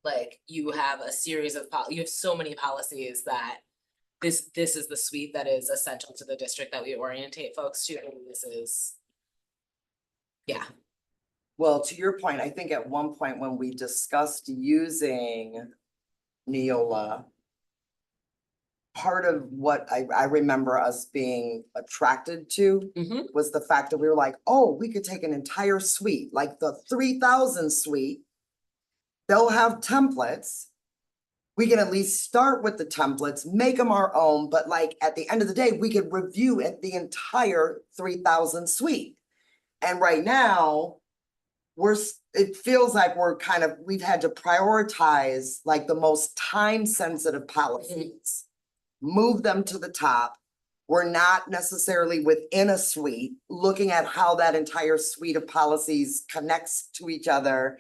Like, you have a series of you have so many policies that this is the suite that is essential to the district that we orientate folks to, and this is. Yeah, Well, to your point, I think at one point when we discussed using Neola, part of what I remember us being attracted to Mhm. was the fact that we were like, oh, we could take an entire suite, like the 3,000 suite. They'll have templates. We can at least start with the templates, make them our own, but like at the end of the day, we could review it, the entire 3,000 suite. And right now, it feels like we've had to prioritize like the most time sensitive policies. Move them to the top. We're not necessarily within a suite, looking at how that entire suite of policies connects to each other.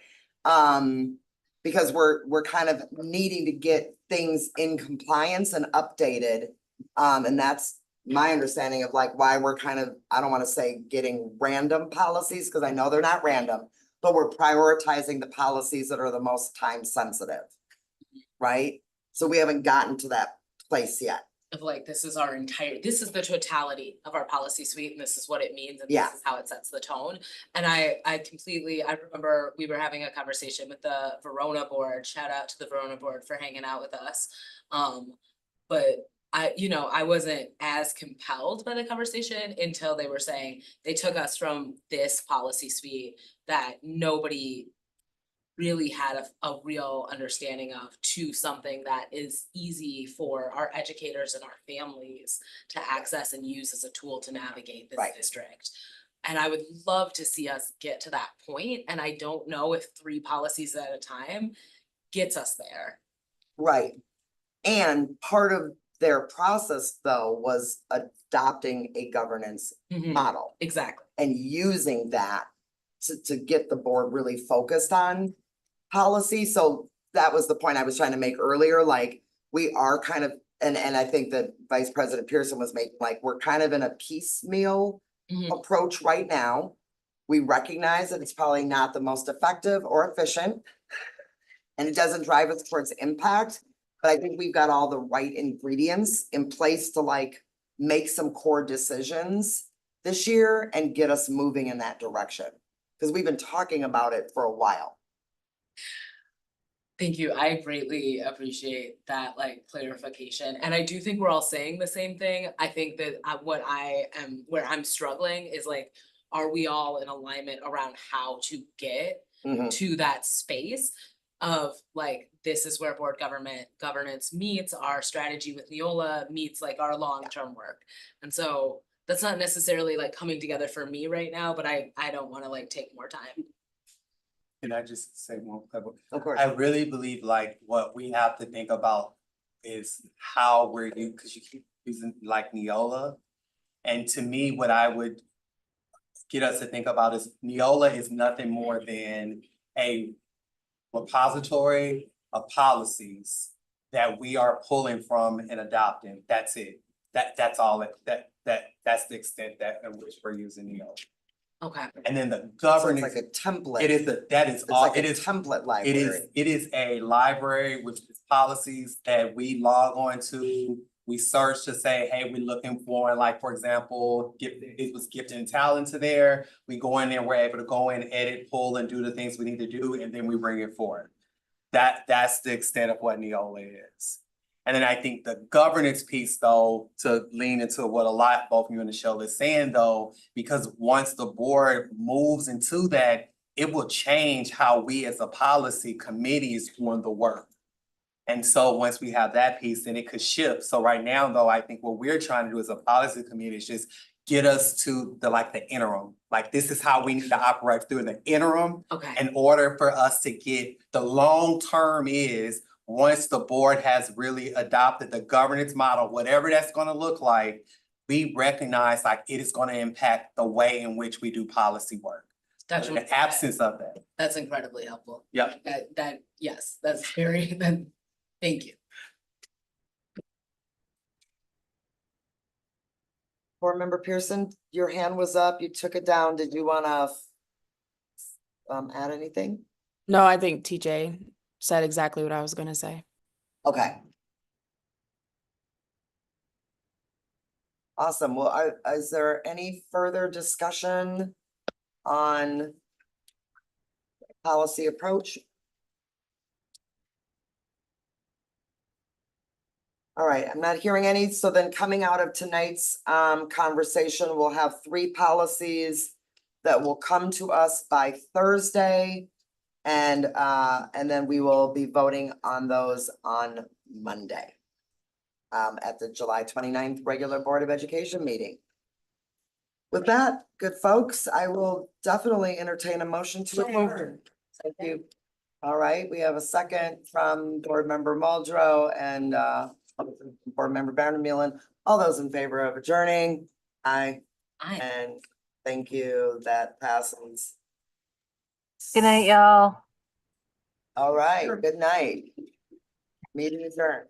Because we're kind of needing to get things in compliance and updated. And that's my understanding of like why we're kind of, I don't want to say getting random policies, because I know they're not random, but we're prioritizing the policies that are the most time sensitive. Right? So we haven't gotten to that place yet. of like, this is the totality of our policy suite, and this is what it means, and Yeah. this is how it sets the tone. And I remember we were having a conversation with the Verona board, shout out to the Verona board for hanging out with us. But I wasn't as compelled by the conversation until they were saying, they took us from this policy suite that nobody really had a real understanding of to something that is easy for our educators and our families to access and use as a tool to navigate this Right. district. And I would love to see us get to that point, and I don't know if 3 policies at a time gets us there. Right. And part of their process though was adopting a governance model Exactly. and using that to get the board really focused on policy. So that was the point I was trying to make earlier, like we are kind of and I think that Vice President Pearson was making, like, we're kind of in a piecemeal Mhm. approach right now. We recognize that it's probably not the most effective or efficient. And it doesn't drive us towards impact, but I think we've got all the right ingredients in place to like make some core decisions this year and get us moving in that direction. Cause we've been talking about it for a while. Thank you. I greatly appreciate that like clarification. And I do think we're all saying the same thing. I think that where I'm struggling is like, are we all in alignment around how to get Mhm. to that space of like, this is where board governance meets, our strategy with Neola meets like our long-term work. And so that's not necessarily like coming together for me right now, but I don't want to like take more time. Can I just say one couple? Of course. I really believe like what we have to think about is how we're cause you keep using like Neola. And to me, what I would get us to think about is Neola is nothing more than a repository of policies that we are pulling from and adopting. That's it. That's all that's the extent that in which we're using Neola. Okay. And then the So it's governance. like a template. It is that is It's all, like it a is, template it library. is a library with policies that we log on to. We search to say, hey, we're looking for, like, for example, it was gifted and talent to there. We go in there, we're able to go in, edit, pull, and do the things we need to do, and then we bring it forward. That's the extent of what Neola is. And then I think the governance piece, though, to lean into what a lot both of you in the show is saying, though, because once the board moves into that, it will change how we as a policy committee is doing the work. And so once we have that piece, then it could shift. So right now, though, I think what we're trying to do as a policy committee is just get us to the interim. Like, this is how we need to operate through the interim. Okay. In order for us to get the long term is, once the board has really adopted the governance model, whatever that's gonna look like, we recognize like it is gonna impact the way in which we do policy work. Dr. In the absence of that. That's incredibly helpful. Yep. Yes, that's very, thank you. Board Member Pearson, your hand was up, you took it down. Did you wanna add anything? No, I think TJ said exactly what I was gonna say. Okay. Awesome. Well, is there any further discussion on policy approach? All right, I'm not hearing any. So then coming out of tonight's conversation, we'll have 3 policies that will come to us by Thursday. And then we will be voting on those on Monday. At the July 29th regular Board of Education meeting. With that, good folks, I will definitely entertain a motion to adjourn. Thank you. All right, we have a second from Board Member Muldrow and Board Member Vandermeulen. All those in favor of adjourning? Aye. Aye. And thank you, that passes. Good night, y'all. All right, good night. Meeting adjourned.